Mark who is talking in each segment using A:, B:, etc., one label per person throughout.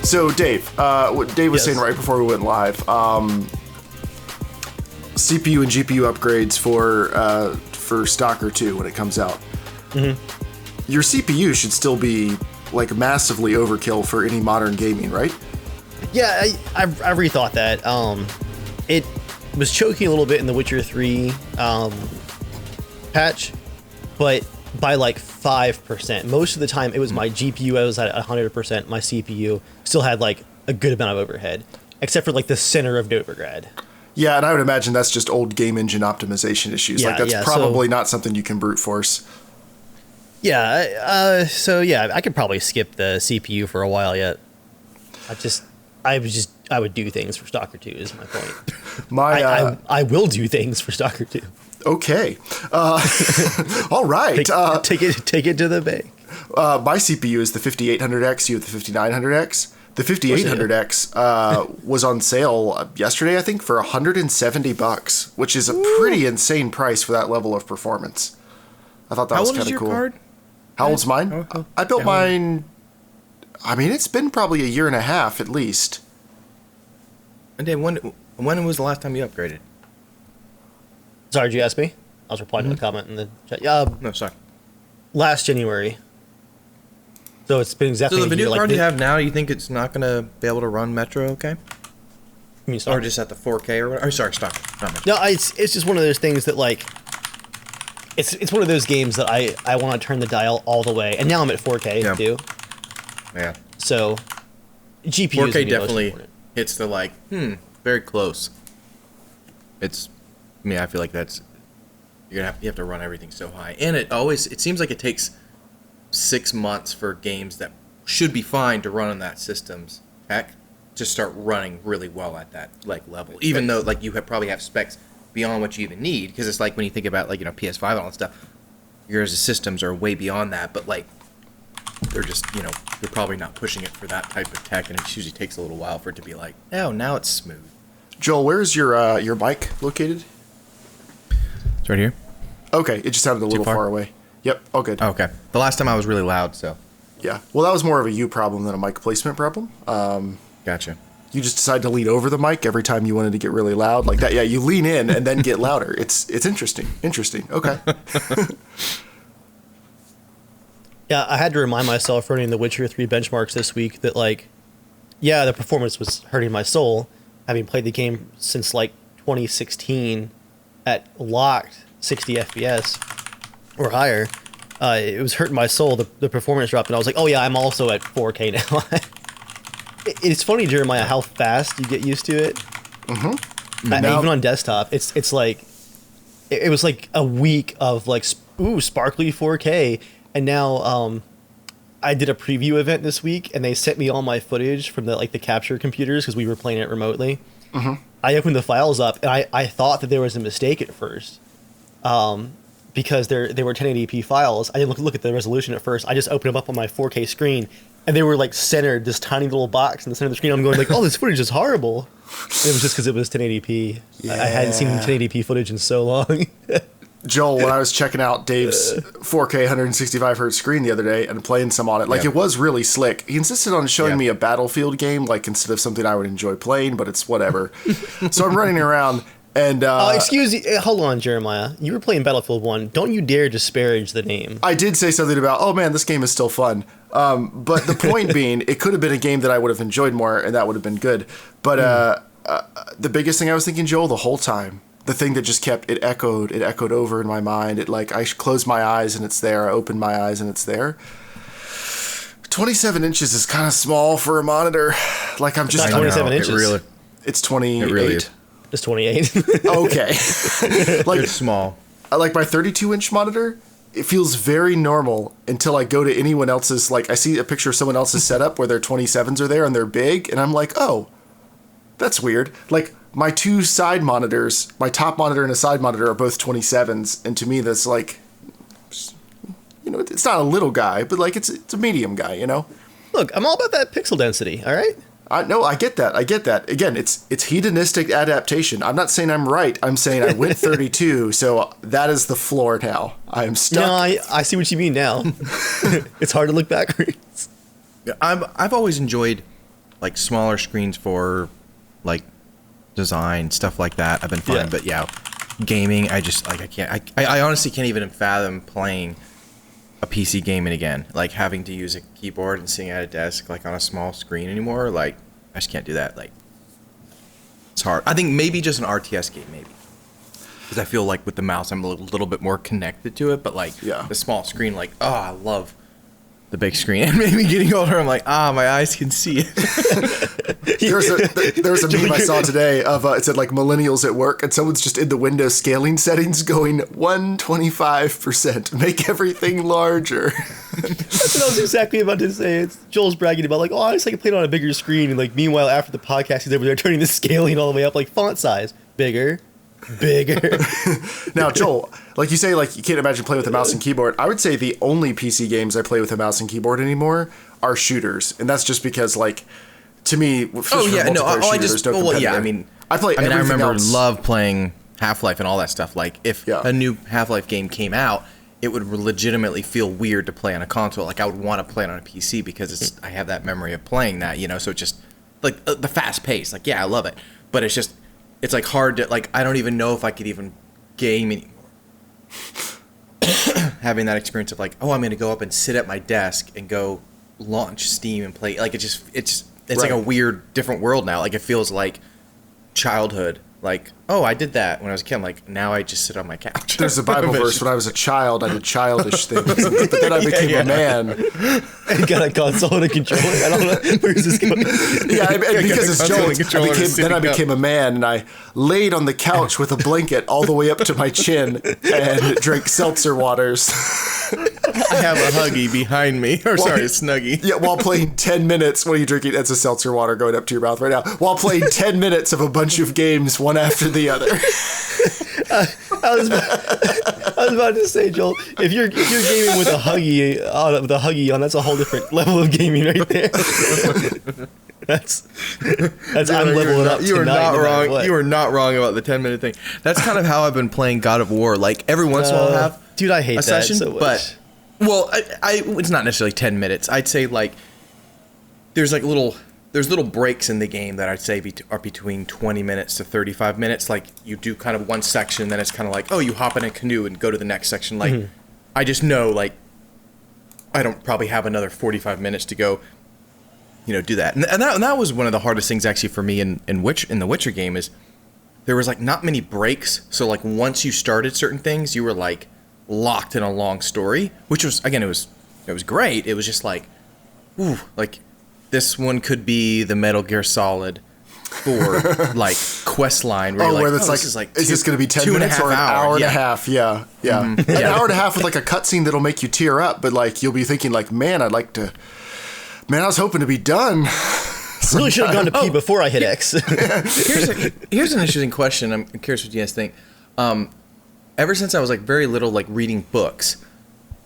A: So, Dave, what Dave was saying right before we went live, CPU and GPU upgrades for Stalker 2 when it comes out. Mm-hmm. Your CPU should still be like massively overkill for any modern gaming, right?
B: Yeah, I rethought that. It was choking a little bit in the Witcher 3 patch, but by like 5%. Most of the time, it was my GPU. I was at 100%. My CPU still had like a good amount of overhead, except for like the center of Novigrad.
A: Yeah, and I would imagine that's just old game engine optimization issues.
B: Yeah,
A: like that's probably not something you can brute force.
B: Yeah. So yeah, I could probably skip the CPU for a while yet. I would do things for Stalker 2 is my point. I will do things for Stalker 2.
A: Okay. All right.
B: Take it to the bank.
A: My CPU is the 5800X. You have the 5900X. The 5800X was on sale yesterday, I think, for $170, which is a pretty insane price for that level of performance. I thought that was kind of cool.
C: Card?
A: How old's mine? I built mine. I mean, it's been probably a year and a half at least.
C: And Dave, when was the last time you upgraded?
B: Sorry, did you ask me? I was replying to the comment in the chat.
C: No, sorry.
B: Last January. So it's been exactly.
C: So the video
B: a year,
C: card you have now, you think it's not going to be able to run Metro? Okay. Or just at the 4K or whatever? Sorry, stop.
B: No, it's just one of those things that like. It's one of those games that I want to turn the dial all the way, and now I'm at 4K too.
C: Yeah.
B: So, GPU
C: 4K definitely hits the like, very close. I feel like that's you have to run everything so high, and it seems like it takes 6 months for games that should be fine to run on that system's tech to start running really well at that like level, even though like you probably have specs beyond what you even need, because it's like when you think about like PS5 and all that stuff, your systems are way beyond that, but like they're just you're probably not pushing it for that type of tech, and it usually takes a little while for it to be like, oh, now it's smooth.
A: Joel, where's your mic located?
C: It's right here.
A: Okay, it just sounded a little far away. Yep, all good.
C: Oh, okay. The last time I was really loud, so.
A: Yeah, well, that was more of a you problem than a mic placement problem.
C: Gotcha.
A: You just decide to lean over the mic every time you wanted to get really loud like that. Yeah, you lean in and then get louder. It's interesting. Interesting. Okay.
B: Yeah, I had to remind myself running the Witcher 3 benchmarks this week that like, yeah, the performance was hurting my soul, having played the game since like 2016 at locked 60 FPS or higher. It was hurting my soul. The performance dropped, and I was like, oh yeah, I'm also at 4K now. It's funny, Jeremiah, how fast you get used to it. Mm-hmm. Even on desktop, it's like it was like a week of like sparkly 4K, and now I did a preview event this week, and they sent me all my footage from the capture computers because we were playing it remotely. Mm-hmm. I opened the files up, and I thought that there was a mistake at first, because they were 1080p files. I didn't look at the resolution at first. I just opened them up on my 4K screen. And they were like centered, this tiny little box in the center of the screen. I'm going like, oh, this footage is horrible. And it was just because it was 1080p. Yeah. I hadn't seen 1080p footage in so long.
A: Joel, when I was checking out Dave's 4K 165 hertz screen the other day and playing some on it, it was really slick. He insisted on showing me a Battlefield game, like instead of something I would enjoy playing, but it's whatever. So I'm running around. And
B: excuse me, hold on, Jeremiah. You were playing Battlefield 1. Don't you dare disparage the name.
A: I did say something about, oh man, this game is still fun. But the point being, it could have been a game that I would have enjoyed more, and that would have been good. But the biggest thing I was thinking, Joel, the whole time, the thing that just kept, it echoed over in my mind. It I closed my eyes and it's there. I opened my eyes and it's there. 27 inches is kind of small for a monitor. Like I'm just
B: not 27 inches.
A: It's 28.
C: It really is.
B: It's 28.
A: Okay.
C: It's small.
A: Like my 32-inch monitor, it feels very normal until I go to anyone else's, I see a picture of someone else's setup where their 27s are there and they're big, and I'm like, oh, that's weird. Like, my two side monitors, my top monitor and a side monitor are both 27s, and to me that's like, it's not a little guy, but it's a medium guy,
B: Look, I'm all about that pixel density, all right?
A: No, I get that. Again, it's hedonistic adaptation. I'm not saying I'm right. I'm saying I went 32, so that is the floor now. I'm stuck.
B: No, I see what you mean now. It's hard to look backwards.
C: Yeah, I've always enjoyed like smaller screens for like design stuff like that. I've been fine,
B: Yeah.
C: but yeah, gaming. I just like I can't. I honestly can't even fathom playing a PC gaming again. Like having to use a keyboard and sitting at a desk like on a small screen anymore. Like I just can't do that. Like it's hard. I think maybe just an RTS game, maybe. Because I feel like with the mouse, I'm a little bit more connected to it. But like the small screen, like, oh, I love the big screen. And maybe getting older, I'm like, my eyes can see it.
A: There was a meme I saw today of it said like millennials at work, and someone's just in the Windows scaling settings going 125%, make everything larger.
B: That's what I was exactly about to say. It's Joel's bragging about like, oh, I just like played on a bigger screen, and like meanwhile after the podcast he's over there turning the scaling all the way up, like font size bigger.
A: Now, Joel, like you say, like you can't imagine playing with a mouse and keyboard. I would say the only PC games I play with a mouse and keyboard anymore are shooters, and that's just because, like, to me,
C: I mean, I remember
A: else.
C: love playing Half-Life and all that stuff. Like, if a new Half-Life game came out, it would legitimately feel weird to play on a console. Like, I would want to play it on a PC because I have that memory of playing that, you know. So it's just like the fast pace. Like, yeah, I love it, but it's just. It's like hard to like. I don't even know if I could even game anymore. Having that experience of like, I'm gonna go up and sit at my desk and go launch Steam and play. Like it's like a weird different world now. Like it feels like childhood. Like, I did that when I was a kid. I'm like, now I just sit on my couch.
A: There's a Bible verse. When I was a child, I did childish things, but then I became a man.
B: And got a console and a controller. I don't know where's this going.
A: Yeah, because it's Joel. I became a man, and I laid on the couch with a blanket all the way up to my chin and drank seltzer waters.
C: I have a Huggy behind me. Or sorry, a Snuggie.
A: Yeah, while playing 10 minutes. What are you drinking? That's a seltzer water going up to your mouth right now. While playing 10 minutes of a bunch of games, one after the other.
B: I was about to say, Joel, if you're gaming with a Huggy on, that's a whole different level of gaming right there. That's I'm leveling up.
C: You are not wrong. You are not wrong about the 10-minute thing. That's kind of how I've been playing God of War. Like every once in a while, I'll have
B: dude, I hate
C: a session,
B: so much.
C: But it's not necessarily 10 minutes. I'd say like there's little breaks in the game that I'd say are between 20 minutes to 35 minutes. Like you do kind of one section, then it's kind of like, you hop in a canoe and go to the next section. Like I just know like I don't probably have another 45 minutes to go, do that. And that was one of the hardest things actually for me in the Witcher game is there was like not many breaks. So like once you started certain things, you were like locked in a long story, which was, again, it was great. It was just like, ooh, like this one could be the Metal Gear Solid 4 like quest line where
A: where it's like, is this going to be 10 minutes or an hour and a half? Yeah. An hour and a half with like a cutscene that'll make you tear up, but like you'll be thinking like, man, I was hoping to be done.
B: Really should have gone to pee before I hit X.
C: Here's an interesting question. I'm curious what you guys think. Ever since I was like very little, like reading books,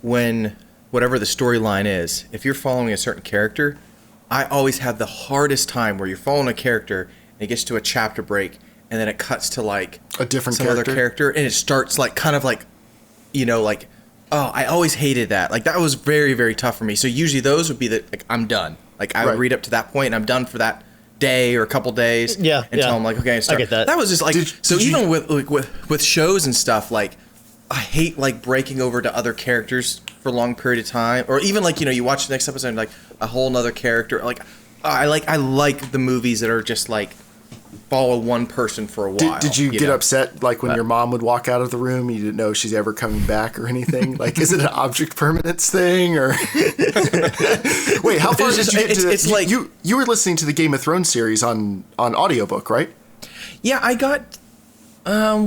C: when whatever the storyline is, if you're following a certain character, I always have the hardest time where you're following a character and it gets to a chapter break and then it cuts to like
A: a different
C: other character and it starts like kind of like, I always hated that. Like that was very, very tough for me. So usually those would be like I'm done. Like I would read up to that point and I'm done for that day or a couple days.
B: Yeah.
C: Until I'm like, okay, I
B: get that.
C: That was just like even with shows and stuff, like I hate like breaking over to other characters for a long period of time, or even like you watch the next episode and like a whole nother character. Like I like the movies that are just like follow one person for a while.
A: Did you get upset like when your mom would walk out of the room? You didn't know she's ever coming back or anything? Like, is it an object permanence thing or? Wait, how far did you get to? It's like you were listening to the Game of Thrones series on audiobook, right?
C: Yeah, I got.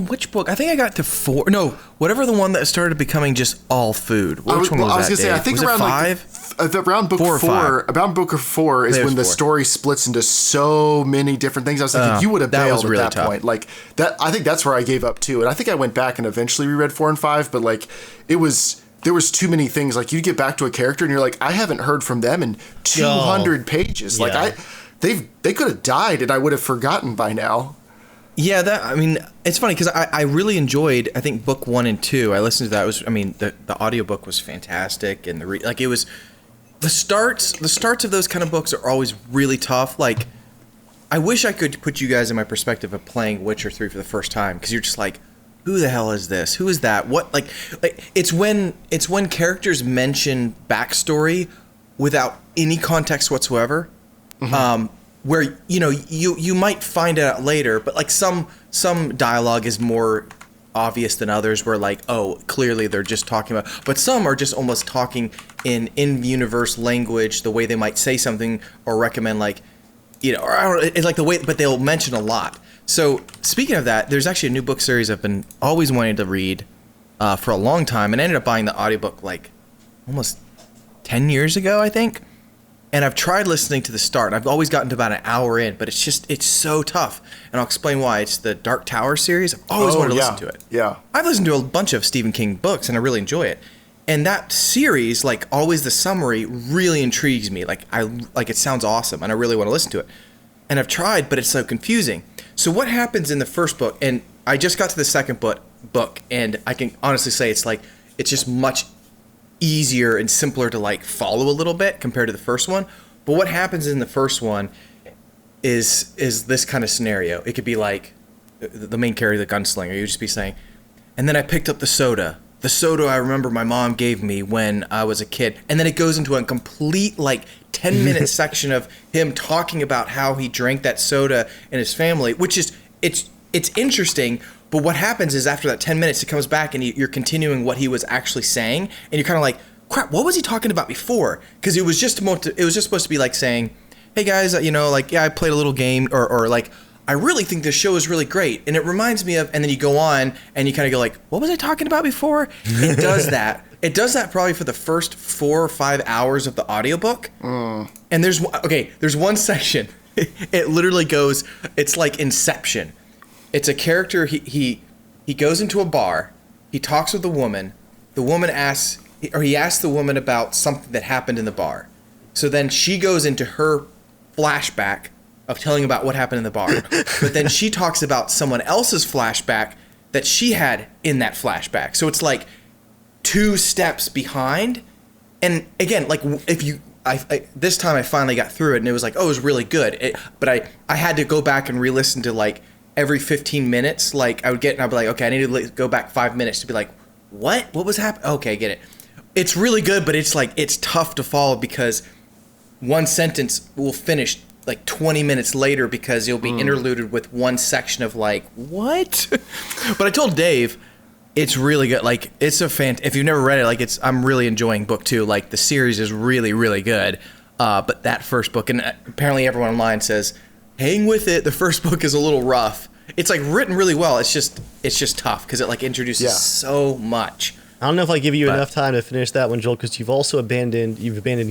C: Which book? I think I got to 4. No, whatever the one that started becoming just all food. Which one was that? I was gonna say,
A: I think
C: was
A: around
C: 5.
A: Around book 4. Around book 4 is when the story splits into so many different things. I was thinking you would have bailed at that point. Like that, I think that's where I gave up too. And I think I went back and eventually reread 4 and 5. But like, there was too many things. Like you get back to a character and you're like, I haven't heard from them in 200 pages.
B: Yeah.
A: Like they could have died and I would have forgotten by now.
C: Yeah, it's funny because I really enjoyed, I think, book 1 and 2. I listened to that. The audiobook was fantastic, and it the starts of those kind of books are always really tough. Like, I wish I could put you guys in my perspective of playing Witcher 3 for the first time, because you're just like, who the hell is this? Who is that? What, like it's when characters mention backstory without any context whatsoever. Where you might find it out later, but like some dialogue is more obvious than others, where like, oh, clearly they're just talking about, but some are just almost talking in universe language, the way they might say something or recommend, like, or I don't know, it's like the way, but they'll mention a lot. So speaking of that, there's actually a new book series I've been always wanting to read for a long time, and I ended up buying the audiobook like almost 10 years ago, I think. And I've tried listening to the start. I've always gotten to about an hour in, but it's so tough. And I'll explain why. It's the Dark Tower series. I've always wanted to listen to it.
A: Yeah.
C: I've listened to a bunch of Stephen King books, and I really enjoy it. And that series, like always, the summary really intrigues me. Like it sounds awesome, and I really want to listen to it. And I've tried, but it's so confusing. So what happens in the first book? And I just got to the second book, and I can honestly say it's just much easier and simpler to like follow a little bit compared to the first one. But what happens in the first one is this kind of scenario. It could be like the main character, the gunslinger, you would just be saying, and then I picked up the soda I remember my mom gave me when I was a kid. And then it goes into a complete like 10-minute section of him talking about how he drank that soda and his family, which is it's interesting. But what happens is after that 10 minutes, it comes back and you're continuing what he was actually saying. And you're kind of like, crap, what was he talking about before? Because it was just supposed to be like saying, hey guys, I played a little game, or like, I really think this show is really great. And it reminds me of, and then you go on and you kind of go like, what was I talking about before? It does that. It does that probably for the first 4 or 5 hours of the audiobook. And there's one section. It literally goes, it's like Inception. It's a character, he goes into a bar, he talks with a woman, the woman he asks the woman about something that happened in the bar. So then she goes into her flashback of telling about what happened in the bar. But then she talks about someone else's flashback that she had in that flashback. So it's like 2 steps behind. And again, like this time I finally got through it, and it was like, oh, it was really good. But I had to go back and re-listen to like every 15 minutes. Like I would get, and I'd be like, okay, I need to go back 5 minutes to be like, what was happening? Okay, I get it. It's really good, but it's like, it's tough to follow because one sentence will finish like 20 minutes later because you'll be interluded with one section of like, what? But I told Dave, it's really good. Like, it's if you've never read it, like, I'm really enjoying book 2. Like, the series is really, really good. But that first book, and apparently everyone online says, hang with it. The first book is a little rough. It's like written really well. It's just tough because it like introduces so much.
B: I don't know if I give you enough time to finish that one, Joel, because you've abandoned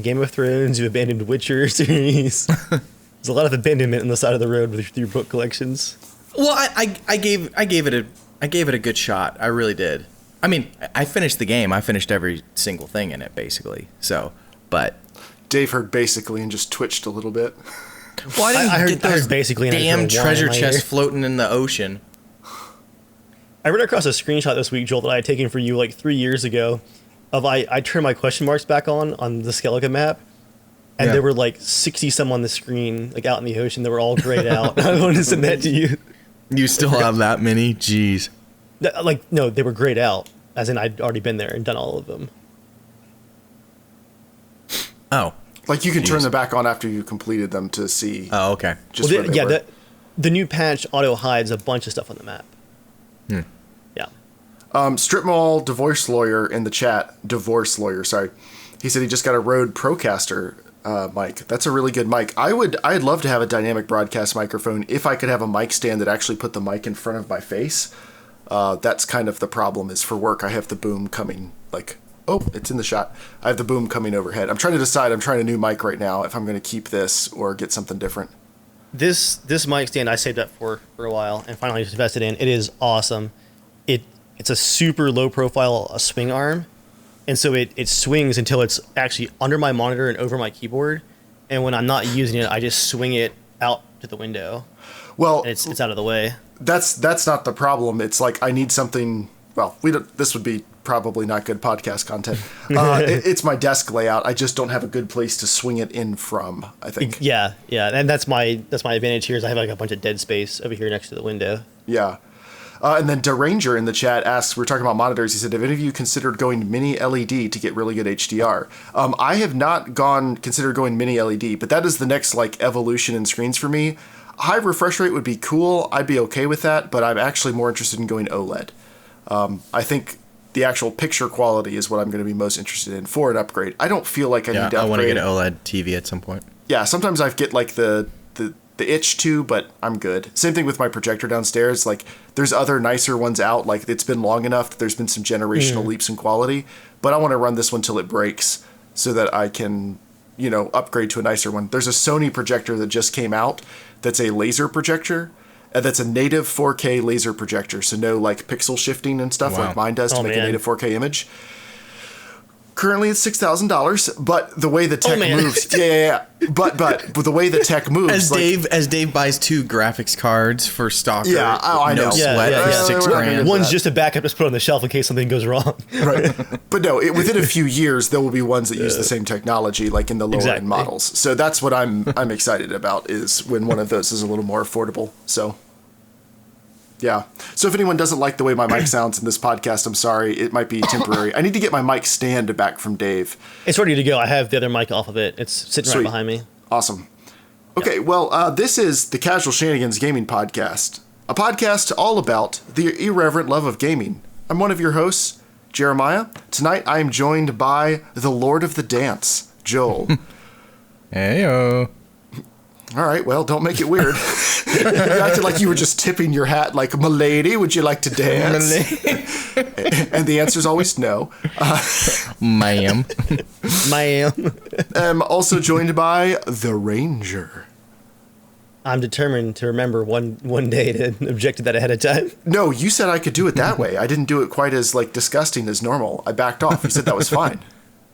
B: Game of Thrones, you've abandoned Witcher series. There's a lot of abandonment on the side of the road with your book collections.
C: Well, I gave it a good shot. I really did. I mean, I finished the game. I finished every single thing in it, basically. So, but
A: Dave heard basically and just twitched a little bit.
C: Well, I
B: heard
C: get those
B: basically
C: damn treasure chests floating in the ocean.
B: I ran across a screenshot this week, Joel, that I had taken for you like 3 years ago. I turned my question marks back on the Skellige map, and there were like 60 some on the screen, like out in the ocean. They were all grayed out. I wanted to send that to you.
C: You still have that many? Jeez.
B: Like, no, they were grayed out, as in I'd already been there and done all of them.
C: Oh.
A: Like you can turn them back on after you completed them to see.
C: Oh, okay.
A: Just where they were.
B: The new patch auto hides a bunch of stuff on the map. Yeah.
A: Strip Mall divorce lawyer in the chat. Sorry. He said he just got a Rode Procaster mic. That's a really good mic. I'd love to have a dynamic broadcast microphone if I could have a mic stand that actually put the mic in front of my face. That's kind of the problem is for work. I have the boom coming like, oh, it's in the shot. I have the boom coming overhead. I'm trying to decide. I'm trying a new mic right now if I'm going to keep this or get something different.
B: This mic stand I saved up for a while and finally just invested in. It is awesome. It's a super low profile swing arm, and so it swings until it's actually under my monitor and over my keyboard. And when I'm not using it, I just swing it out to the window.
A: Well,
B: and it's out of the way.
A: That's not the problem. It's like I need something well, we don't, this would be probably not good podcast content. It's my desk layout. I just don't have a good place to swing it in from, I think.
B: Yeah, and that's my advantage here is I have like a bunch of dead space over here next to the window.
A: Yeah. And then Deranger in the chat asks, we're talking about monitors. He said, have any of you considered going mini LED to get really good HDR? I have not considered going mini LED, but that is the next like evolution in screens for me. High refresh rate would be cool. I'd be okay with that, but I'm actually more interested in going OLED. I think the actual picture quality is what I'm going to be most interested in for an upgrade. I don't feel like I need to upgrade.
C: I want to get an OLED TV at some point.
A: Yeah, sometimes I get like the itch to, but I'm good. Same thing with my projector downstairs. Like, there's other nicer ones out. Like, it's been long enough that there's been some generational leaps in quality, but I want to run this one till it breaks so that I can, upgrade to a nicer one. There's a Sony projector that just came out that's a laser projector. That's a native 4K laser projector, so no like pixel shifting and stuff like mine does to make a native 4K image. Currently, it's $6,000, but the way the tech moves, but the way the tech moves,
C: as Dave buys 2 graphics cards for Stalker,
A: I know,
C: sweat, $6,000.
B: One's just a backup, just put on the shelf in case something goes wrong.
A: Right, but no, within a few years there will be ones that use the same technology, like in the lower end models. So that's what I'm excited about, is when one of those is a little more affordable. So. Yeah. So if anyone doesn't like the way my mic sounds in this podcast, I'm sorry. It might be temporary. I need to get my mic stand back from Dave.
B: It's ready to go. I have the other mic off of it. It's sitting right behind me.
A: Awesome. Okay, well, this is the Casual Shenanigans Gaming Podcast, a podcast all about the irreverent love of gaming. I'm one of your hosts, Jeremiah. Tonight I am joined by the Lord of the Dance, Joel.
C: Heyo.
A: All right, well, don't make it weird. You acted like you were just tipping your hat like, "Milady, would you like to dance?" And the answer is always no.
C: Ma'am.
A: I'm also joined by the Ranger.
B: I'm determined to remember one day to object to that ahead of time.
A: No, you said I could do it that way. I didn't do it quite as like disgusting as normal. I backed off. You said that was fine.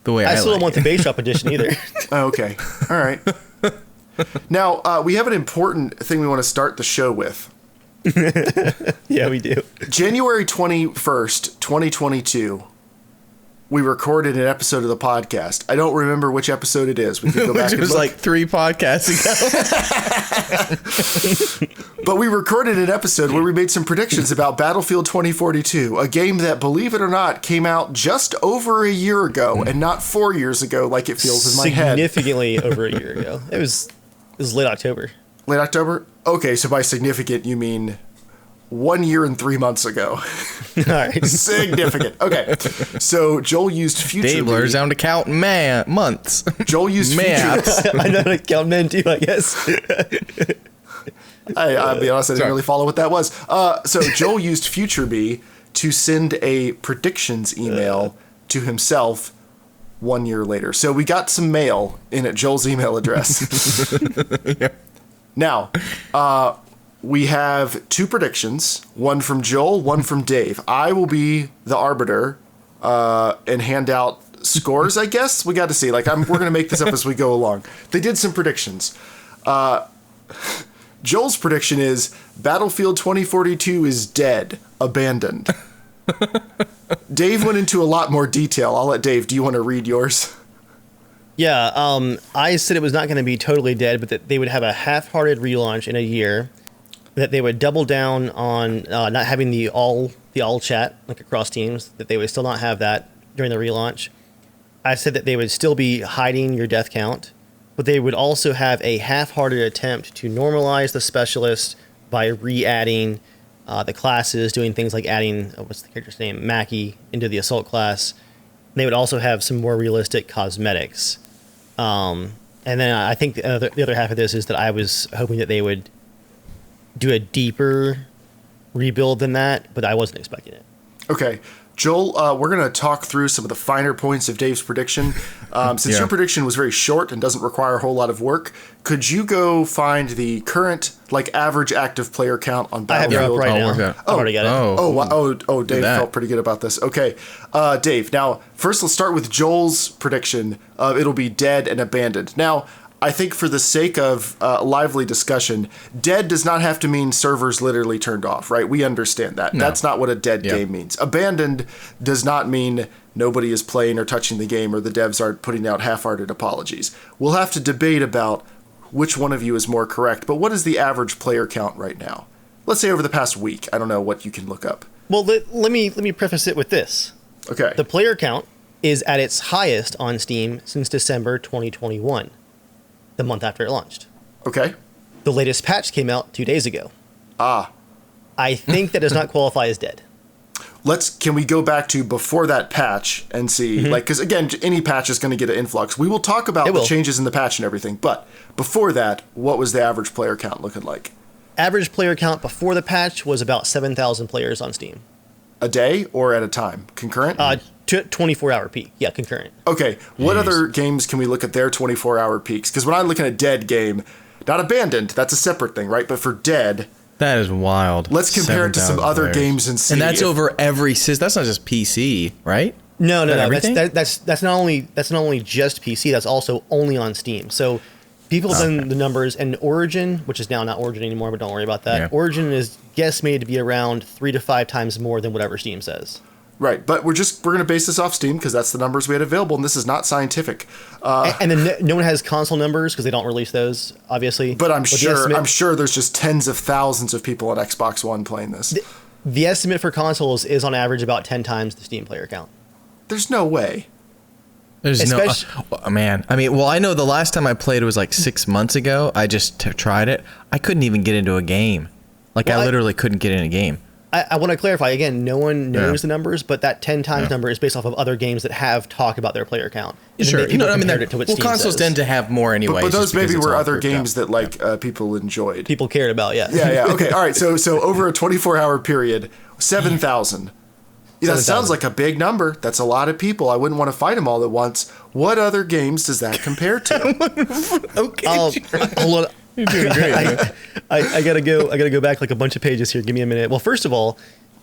C: The way
B: I still don't want the base shop edition either.
A: Oh, okay. All right. Now, we have an important thing we want to start the show with.
B: Yeah, we do.
A: January 21st, 2022, we recorded an episode of the podcast. I don't remember which episode it is. We can go back and look.
C: It was like 3 podcasts
A: ago. But we recorded an episode where we made some predictions about Battlefield 2042, a game that, believe it or not, came out just over a year ago and not 4 years ago like it feels in my head.
B: Significantly over a year ago. It was late October.
A: Late October? Okay, so by significant, you mean 1 year and 3 months ago.
B: All right.
A: Significant. Okay. So Joel used future.
C: Dave learns down to count months.
A: Joel used future.
B: I know how to count men too, I guess.
A: I'll be honest, I didn't really follow what that was. So Joel used Future Bee to send a predictions email to himself 1 year later. So we got some mail in at Joel's email address.
C: Yeah.
A: Now, we have 2 predictions, one from Joel, one from Dave. I will be the arbiter and hand out scores, I guess. We got to see. We're going to make this up as we go along. They did some predictions. Joel's prediction is Battlefield 2042 is dead, abandoned. Dave went into a lot more detail. I'll let Dave. Do you want to read yours?
B: Yeah, I said it was not going to be totally dead, but that they would have a half-hearted relaunch in a year. That they would double down on not having the all chat like across teams. That they would still not have that during the relaunch. I said that they would still be hiding your death count, but they would also have a half-hearted attempt to normalize the specialist by re-adding the classes, doing things like adding, what's the character's name, Mackie, into the assault class. They would also have some more realistic cosmetics. And then I think the other half of this is that I was hoping that they would do a deeper rebuild than that, but I wasn't expecting it.
A: Okay. Joel, we're going to talk through some of the finer points of Dave's prediction. Since your prediction was very short and doesn't require a whole lot of work, could you go find the current, average active player count on Battlefield?
B: I have it up right now. I've already got it.
A: Oh, Dave felt pretty good about this. Okay. Dave, now, first let's start with Joel's prediction of it'll be dead and abandoned. Now, I think for the sake of lively discussion, dead does not have to mean servers literally turned off, right? We understand that. No. That's not what a dead game means. Abandoned does not mean nobody is playing or touching the game or the devs are putting out half-hearted apologies. We'll have to debate about which one of you is more correct, but what is the average player count right now? Let's say over the past week. I don't know what you can look up.
B: Well, let me preface it with this.
A: Okay.
B: The player count is at its highest on Steam since December 2021, the month after it launched.
A: Okay.
B: The latest patch came out 2 days ago.
A: Ah.
B: I think that does not qualify as dead.
A: Can we go back to before that patch and see, because again, any patch is going to get an influx. We will talk about the changes in the patch and everything, but before that, what was the average player count looking like?
B: Average player count before the patch was about 7,000 players on Steam.
A: A day or at a time? Concurrent?
B: 24-hour peak. Yeah, concurrent.
A: Okay. What other games can we look at their 24-hour peaks? Because when I look at a dead game, not abandoned, that's a separate thing, right? But for dead...
D: That is wild.
A: Let's compare it to some other games and see.
D: And that's over every system. That's not just PC, right?
B: No. That's not only just PC. That's also only on Steam. So people have done the numbers, and Origin, which is now not Origin anymore, but don't worry about that. Yeah. Origin is guesstimated to be around 3 to 5 times more than whatever Steam says.
A: Right, but we're going to base this off Steam because that's the numbers we had available, and this is not scientific.
B: And then no one has console numbers because they don't release those, obviously.
A: But I'm sure there's just tens of thousands of people on Xbox One playing this.
B: The estimate for consoles is on average about 10 times the Steam player count.
A: There's no way.
D: There's man. I mean, well, I know the last time I played was like 6 months ago. I just tried it. I couldn't even get into a game. I literally couldn't get in a game.
B: I want to clarify again. No one knows the numbers, but that 10 times number is based off of other games that have talked about their player count.
D: Sure, consoles tend to have more anyway.
A: But those maybe were other games that people enjoyed.
B: People cared about, yeah.
A: Yeah. Okay, all right. So over a 24-hour period, 7,000. That sounds like a big number. That's a lot of people. I wouldn't want to fight them all at once. What other games does that compare to?
D: Okay.
B: Hold on. You're doing great. I gotta go back like a bunch of pages here. Give me a minute. Well, first of all,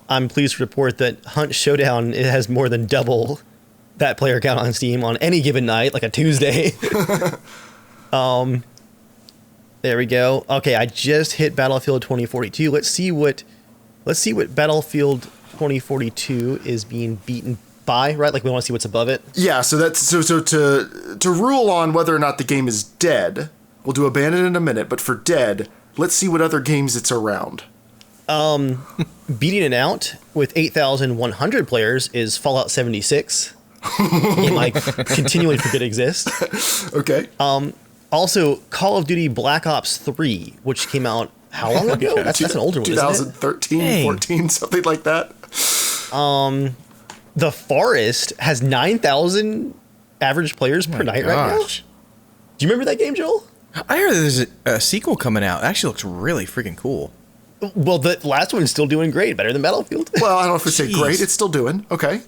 B: I'm pleased to report that Hunt Showdown has more than double that player count on Steam on any given night, like a Tuesday. There we go. Okay, I just hit Battlefield 2042. Let's see what Battlefield 2042 is being beaten by, right? Like we want to see what's above it.
A: Yeah. So to rule on whether or not the game is dead. We'll do Abandoned in a minute, but for dead, let's see what other games it's around.
B: Beating it out with 8,100 players is Fallout 76. Game I continually forget exists.
A: Okay.
B: Also, Call of Duty Black Ops 3, which came out how long ago? That's an older one,
A: 2013,
B: isn't it?
A: 14, something like that.
B: The Forest has 9,000 average players per night right now. Do you remember that game, Joel?
D: I heard there's a sequel coming out. It actually looks really freaking cool.
B: Well, the last one's still doing great, better than Battlefield.
A: Well, I don't know if we say great. It's still doing okay.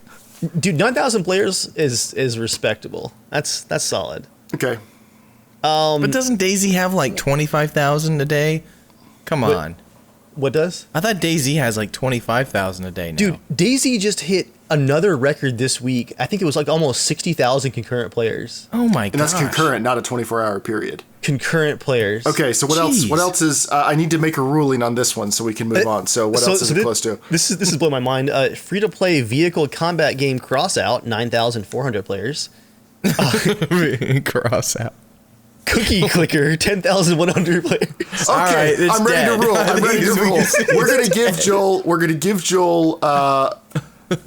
B: Dude, 9,000 players is respectable. That's solid.
A: Okay.
D: But doesn't DayZ have like 25,000 a day? Come on.
B: What does?
D: I thought DayZ has like 25,000 a day now.
B: Dude, DayZ just hit another record this week. I think it was like almost 60,000 concurrent players.
D: Oh my god!
A: And that's concurrent, not a 24-hour period.
B: Concurrent players.
A: Okay, so what else? What else is? I need to make a ruling on this one so we can move on. So what else is it close to?
B: This is blowing my mind. Free-to-play vehicle combat game Crossout, 9,400 players.
D: Crossout.
B: Cookie Clicker, 10,100 players.
A: Okay, all right, I'm ready to rule. We're gonna give Joel a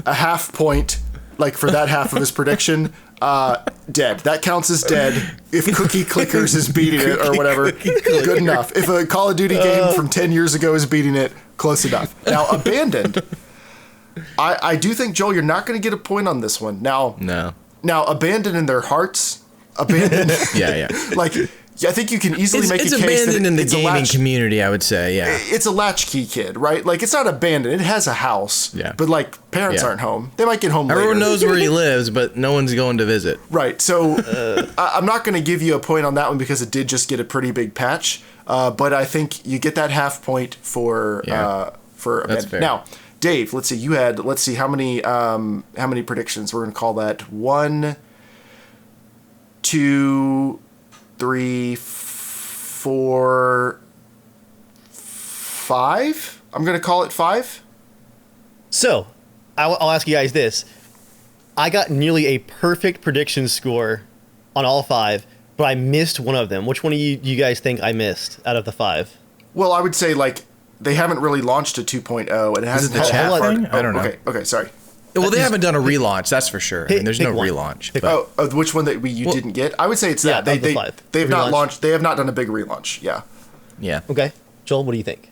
A: half point, like for that half of his prediction. Dead. That counts as dead. If Cookie Clickers is beating it or whatever, good enough. If a Call of Duty game from 10 years ago is beating it, close enough. Now, Abandoned. I do think, Joel, you're not going to get a point on this one. Now, Abandoned in their hearts. Abandoned.
D: Yeah.
A: Like, I think you can easily make a case that it's
D: abandoned in the gaming community, I would say, yeah.
A: It's a latchkey kid, right? Like, it's not abandoned. It has a house.
D: Yeah.
A: But, like, parents aren't home. They might get home later.
D: Everyone knows where he lives, but no one's going to visit.
A: Right. So, I'm not going to give you a point on that one because it did just get a pretty big patch. But I think you get that half point for Abandoned.
D: Fair.
A: Now, Dave, let's see, how many predictions? We're going to call that 1, 2, 3, 4, 5. I'm going to call it 5.
B: So, I'll ask you guys this. I got nearly a perfect prediction score on all 5, but I missed one of them. Which one of you guys think I missed out of the 5?
A: Well, I would say, like, they haven't really launched a 2.0, and it hasn't
D: the
A: been
D: chat
A: hard.
D: thing? I don't know.
A: Okay, sorry.
D: Well, they haven't done a relaunch, that's for sure.
B: Pick-
D: There's no
B: pick one.
D: relaunch.
B: Pick
D: but-
A: Which one that you didn't get? I would say it's
B: Yeah,
A: that.
B: of the 5.
A: They have not
B: Relaunch.
A: launched. They have not done a big relaunch. Yeah.
D: Yeah.
B: Okay. Joel, what do you think?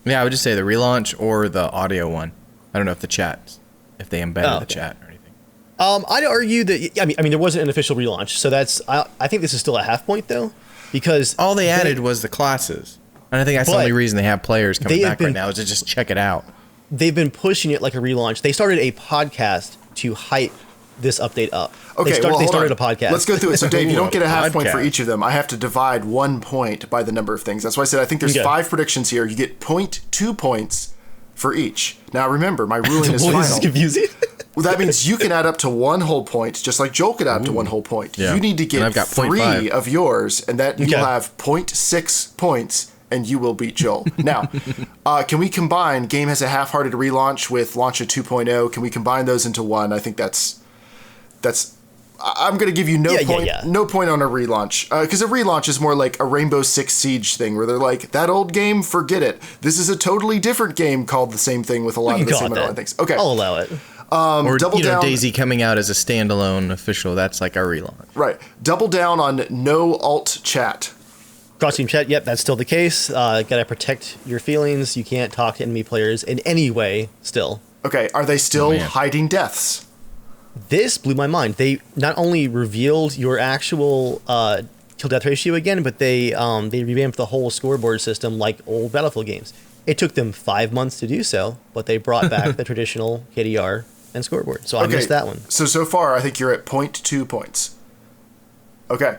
D: Yeah, I would just say the relaunch or the audio one. I don't know if the chat, if they embedded the chat or anything.
B: I'd argue that, I mean, there wasn't an official relaunch, so I think this is still a half point, though, because...
D: All they added was the classes. And I think that's the only reason they have players coming back right now is to just check it out.
B: They've been pushing it like a relaunch. They started a podcast to hype this update up.
A: Okay,
B: they started a podcast.
A: Let's go through it. So, Dave, you don't get a half point for
D: Podcast.
A: each of them. I have to divide 1 point by the number of things. That's why I said I think there's 5 predictions here. You get 0.2 points for each. Now, remember, my ruling is
B: Boy,
A: final.
B: this is confusing.
A: Well, that means you can add up to 1 whole point, just like Joel could add up to 1 whole point.
D: Yeah.
A: You need to
D: And
A: get
D: I've got
A: 3
D: 0.5.
A: of yours, and that you
B: Okay.
A: will have 0.6 points, and you will beat Joel. Now, can we combine Game has a half-hearted relaunch with Launch a 2.0? Can we combine those into one? I think that's. I'm going to give you no point on a relaunch, because a relaunch is more like a Rainbow Six Siege thing, where they're like, that old game, forget it. This is a totally different game called the same thing with a lot of the same underlying things. Okay,
B: I'll allow it.
D: Or
A: double down.
D: Daisy coming out as a standalone official. That's like a relaunch.
A: Right. Double down on no alt chat.
B: Cross-team chat, yep, that's still the case. Gotta protect your feelings. You can't talk to enemy players in any way still.
A: Okay, are they still
D: man.
A: hiding deaths?
B: This blew my mind. They not only revealed your actual kill-death ratio again, but they revamped the whole scoreboard system like old Battlefield games. It took them 5 months to do so, but they brought back the traditional KDR and scoreboard. So I missed that one.
A: So far, I think you're at 0.2 points. Okay.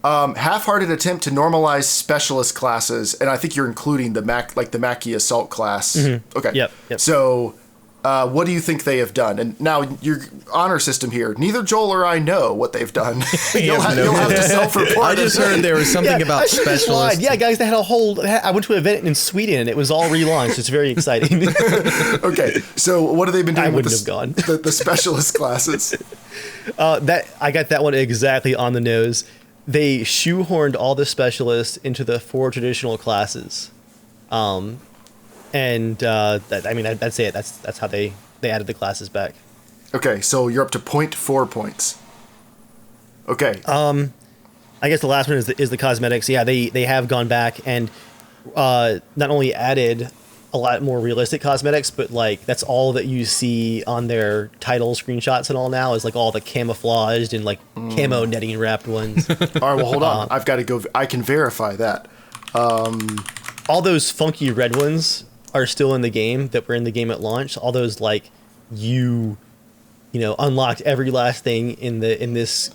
A: Half-hearted attempt to normalize specialist classes, and I think you're including the Mackie Assault class.
B: Mm-hmm.
A: Okay.
B: Yep.
A: So, what do you think they have done? And now your honor system here. Neither Joel or I know what they've done. You'll have to self-report.
D: I just heard there was something about
B: I should have
D: specialists.
B: lied. Yeah, guys, they had a whole. I went to an event in Sweden, and it was all relaunched. It's very exciting.
A: Okay. So, what have they been doing
B: I
A: with
B: wouldn't have gone.
A: the specialist classes?
B: I got that one exactly on the nose. They shoehorned all the specialists into the 4 traditional classes, that's it. That's how they added the classes back.
A: Okay, so you're up to 0.4 points. Okay.
B: I guess the last one is the cosmetics. Yeah, they have gone back and not only added a lot more realistic cosmetics, but like that's all that you see on their title screenshots and all now is like all the camouflaged and like camo netting wrapped ones.
A: All right, well, hold on. I've got to go. I can verify that.
B: All those funky red ones are still in the game that were in the game at launch. All those like you unlocked every last thing in this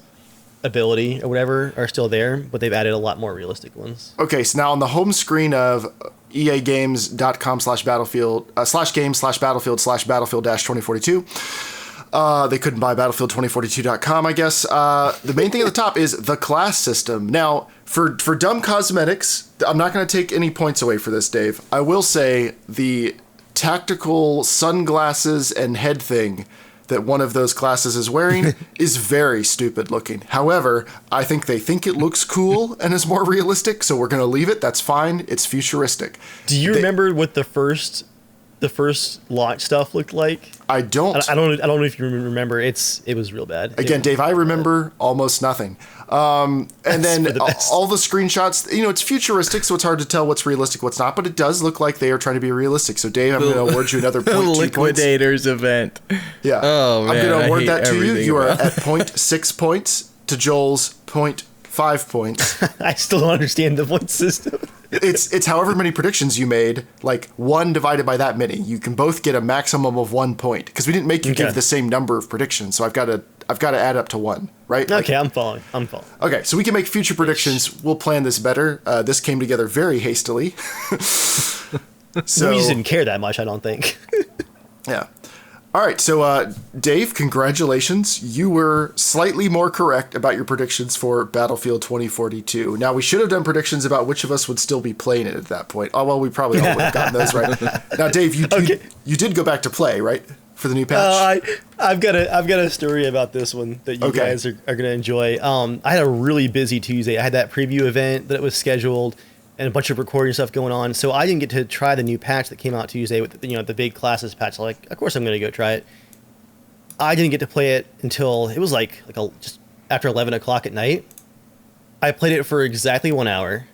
B: ability or whatever are still there, but they've added a lot more realistic ones.
A: Okay, so now on the home screen of eagames.com/battlefield/game/battlefield/battlefield-2042. They couldn't buy battlefield2042.com, I guess. The main thing at the top is the class system. Now, for dumb cosmetics, I'm not going to take any points away for this, Dave. I will say the tactical sunglasses and head thing that one of those classes is wearing is very stupid looking. However, I think they think it looks cool and is more realistic, so we're going to leave it. That's fine. It's futuristic.
B: Do you remember what the first launch stuff looked like?
A: I don't.
B: I don't know if you remember. It was real bad.
A: Again, Dave, I remember almost nothing. And then all the screenshots, it's futuristic, so it's hard to tell what's realistic, what's not, but it does look like they are trying to be realistic. So, Dave, I'm going to award you another 0.2 points.
D: Liquidators event.
A: Yeah.
D: Oh, man,
A: I'm going to award that to you.
D: everything
A: You are
D: about
A: at 0.6 points to Joel's 0.5 points.
B: I still don't understand the point system.
A: It's however many predictions you made, like 1 divided by that many. You can both get a maximum of 1 point because we didn't make you give the same number of predictions. So I've got to add up to 1, right?
B: Okay, I'm following.
A: Okay, so we can make future predictions. We'll plan this better. This came together very hastily.
B: So we just didn't care that much, I don't think.
A: Yeah. All right, so Dave, congratulations. You were slightly more correct about your predictions for Battlefield 2042. Now, we should have done predictions about which of us would still be playing it at that point. Oh, well, we probably all would have gotten those right. Now, Dave, you did go back to play, right, for the new patch?
B: I've got a story about this one that you guys are going to enjoy. I had a really busy Tuesday. I had that preview event that was scheduled and a bunch of recording stuff going on. So I didn't get to try the new patch that came out Tuesday with the big classes patch. Like, of course I'm going to go try it. I didn't get to play it until it was just after 11 o'clock at night. I played it for exactly 1 hour.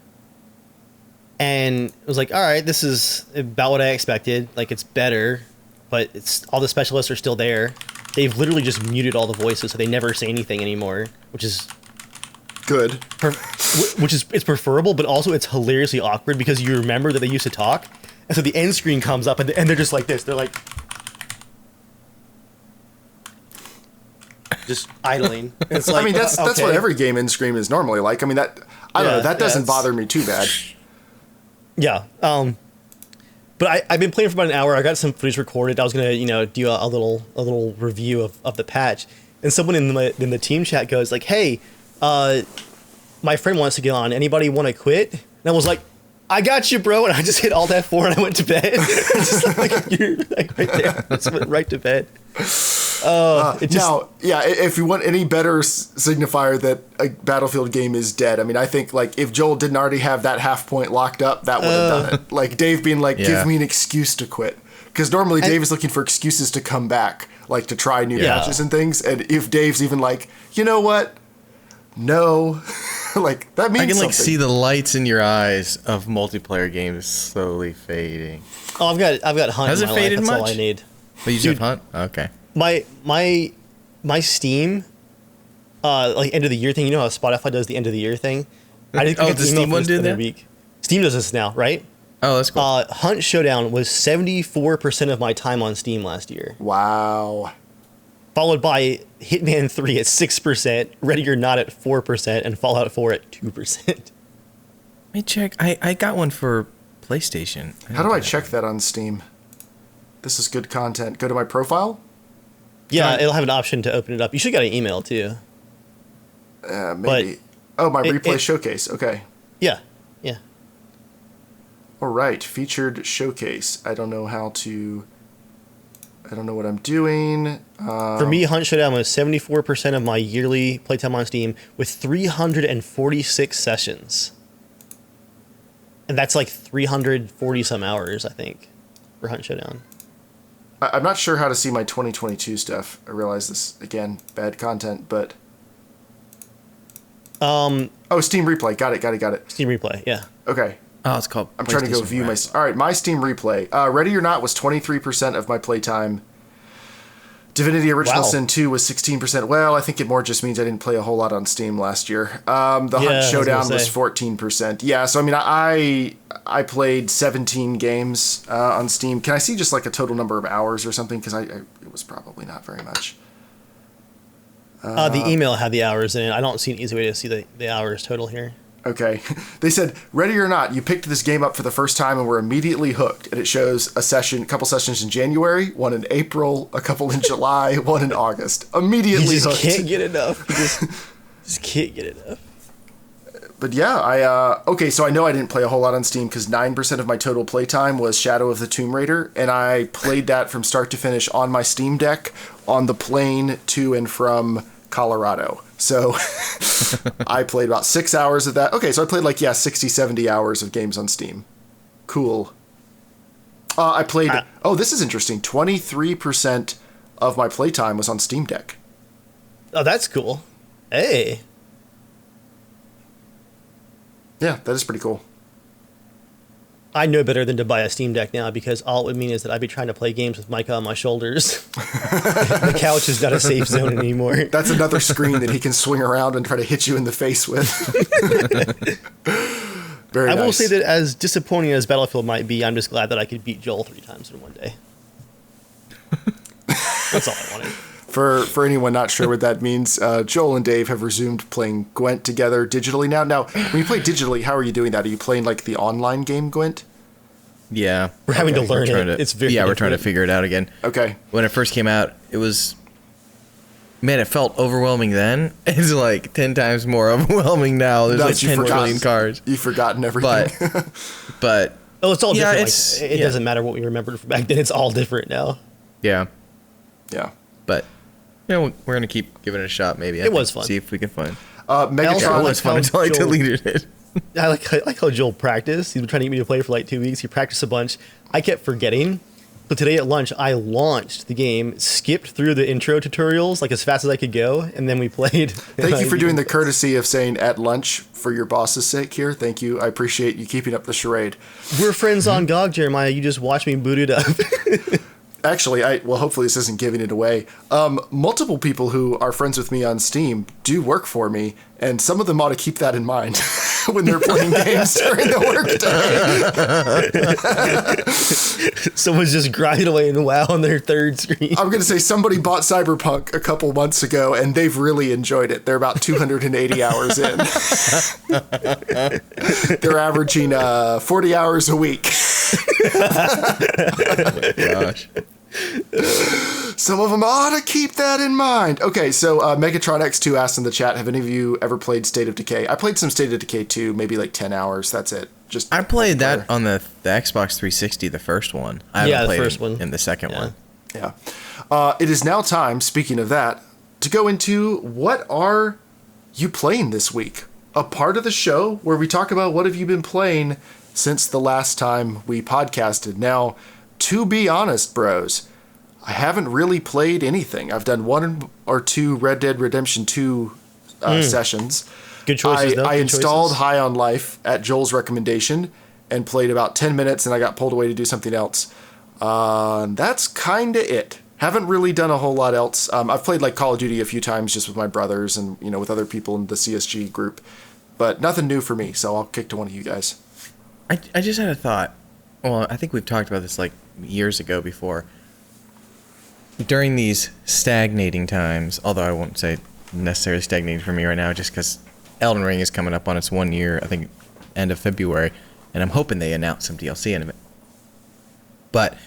B: And it was like, all right, this is about what I expected. Like, it's better, but all the specialists are still there. They've literally just muted all the voices, so they never say anything anymore, which is
A: good.
B: It's preferable, but also it's hilariously awkward because you remember that they used to talk, and so the end screen comes up and they're just like this. They're like just idling. It's like,
A: I mean, that's what every game end screen is normally like. I mean, that don't know. That doesn't bother me too bad.
B: Yeah. But I've been playing for about an hour. I got some footage recorded. I was gonna do a little review of the patch, and someone in the team chat goes like, "Hey, my friend wants to get on. Anybody want to quit?" And I was like, "I got you, bro." And I just hit Alt F4 and I went to bed. Just like, you're like right there. I just went right to bed.
A: If you want any better signifier that a Battlefield game is dead, I mean, I think like if Joel didn't already have that half point locked up, that would have done it. Like Dave being like, "Give me an excuse to quit," because normally Dave is looking for excuses to come back, like to try new patches and things. And if Dave's even like, "You know what? No," like that means
D: I can
A: something.
D: see the lights in your eyes of multiplayer games slowly fading.
B: Oh, I've got Hunt.
D: Has
B: in
D: it
B: my
D: faded
B: life. That's
D: much?
B: all I need.
D: But you have Hunt? Okay.
B: My Steam, like end of the year thing. You know how Spotify does the end of the year thing. I didn't
D: the Steam one did that?
B: Week. Steam does this now, right?
D: Oh, that's cool.
B: Hunt Showdown was 74% of my time on Steam last year.
A: Wow.
B: Followed by Hitman 3 at 6%, Ready or Not at 4%, and Fallout 4 at 2%.
D: Let me check. I got one for PlayStation.
A: How do I check that on Steam? This is good content. Go to my profile?
B: Yeah, it'll have an option to open it up. You should get an email, too.
A: Maybe. My replay showcase. Okay.
B: Yeah.
A: All right. Featured showcase. I don't know what I'm doing.
B: For me, Hunt Showdown was 74% of my yearly playtime on Steam with 346 sessions. And that's like 340 some hours, I think, for Hunt Showdown.
A: I'm not sure how to see my 2022 stuff. I realize this, again, bad content, but... Steam Replay. Got it.
B: Steam Replay, yeah.
A: Okay.
D: Oh, it's called
A: I'm trying to go view my... All right, my Steam Replay. Ready or Not was 23% of my playtime. Divinity Original Sin 2 was 16%. Well, I think it more just means I didn't play a whole lot on Steam last year. The Hunt Showdown was 14%. Yeah, so I mean, I played 17 games on Steam. Can I see just like a total number of hours or something? Because it was probably not very much.
B: The email had the hours in it. I don't see an easy way to see the hours total here.
A: Okay. They said, Ready or Not, you picked this game up for the first time and were immediately hooked. And it shows a couple sessions in January, one in April, a couple in July, one in August. Immediately hooked.
B: Can't get enough. Just can't get enough.
A: But yeah, so I know I didn't play a whole lot on Steam because 9% of my total playtime was Shadow of the Tomb Raider. And I played that from start to finish on my Steam Deck on the plane to and from Colorado. So I played about 6 hours of that. Okay, so I played 60, 70 hours of games on Steam. Cool. I played... this is interesting. 23% of my playtime was on Steam Deck.
B: Oh, that's cool. Hey.
A: Yeah, that is pretty cool.
B: I know better than to buy a Steam Deck now because all it would mean is that I'd be trying to play games with Micah on my shoulders. The couch is not a safe zone anymore.
A: That's another screen that he can swing around and try to hit you in the face with. Very nice.
B: I will say that as disappointing as Battlefield might be, I'm just glad that I could beat Joel 3 times in one day. That's all I wanted.
A: For anyone not sure what that means, Joel and Dave have resumed playing Gwent together digitally now. Now, when you play digitally, how are you doing that? Are you playing the online game Gwent?
D: Yeah.
B: We're having to learn
D: trying
B: it. It's very
D: we're trying to
B: different.
D: figure it out again.
A: Okay.
D: When it first came out, it was, man, it felt overwhelming then. It's like 10 times more overwhelming now. There's like 10 trillion cars.
A: You've forgotten everything.
D: But
B: Oh, it's all
D: Yeah,
B: different.
D: it's-
B: Like, it
D: yeah.
B: doesn't matter what we remembered from back then. It's all different now.
D: yeah.
A: Yeah.
D: But, we're going to keep giving it a shot maybe.
B: It was fun.
D: See if we can find.
A: Megatron.
B: Yeah,
D: It was fun
B: how
D: until I
B: Joel-
D: deleted it.
B: I like how Joel practiced. He was trying to get me to play for like 2 weeks. He practiced a bunch. I kept forgetting. So today at lunch, I launched the game, skipped through the intro tutorials like as fast as I could go, and then we played.
A: Thank you for doing the courtesy of saying at lunch for your boss's sake here. Thank you. I appreciate you keeping up the charade.
B: We're friends on GOG, Jeremiah. You just watch me boot it up.
A: Actually, hopefully this isn't giving it away. Multiple people who are friends with me on Steam do work for me, and some of them ought to keep that in mind when they're playing games during the workday.
B: Someone's just grinding away in WoW on their third screen.
A: I'm going to say somebody bought Cyberpunk a couple months ago, and they've really enjoyed it. They're about 280 hours in. They're averaging 40 hours a week.
D: Gosh.
A: Some of them ought to keep that in mind. Okay, so Megatron X2 asked in the chat, have any of you ever played State of Decay? I played some State of Decay 2, maybe like 10 hours. That's it. Just
D: I played
A: multiplayer.
D: that on the Xbox 360, the first one. I haven't
B: Yeah, the
D: played
B: first one.
D: in the second
B: Yeah.
D: one.
A: Yeah. It is now time, speaking of that, to go into what are you playing this week? A part of the show where we talk about what have you been playing since the last time we podcasted. Now, to be honest, bros, I haven't really played anything. I've done 1 or 2 Red Dead Redemption 2 sessions.
B: Good choices, though.
A: I
B: Good
A: installed
B: choices.
A: High on Life at Joel's recommendation and played about 10 minutes, and I got pulled away to do something else. That's kind of it. Haven't really done a whole lot else. I've played like Call of Duty a few times just with my brothers and with other people in the CSG group, but nothing new for me. So I'll kick to one of you guys.
D: I just had a thought. Well, I think we've talked about this like years ago before. During these stagnating times, although I won't say necessarily stagnating for me right now, just because Elden Ring is coming up on its 1 year, I think end of February, and I'm hoping they announce some DLC in it. But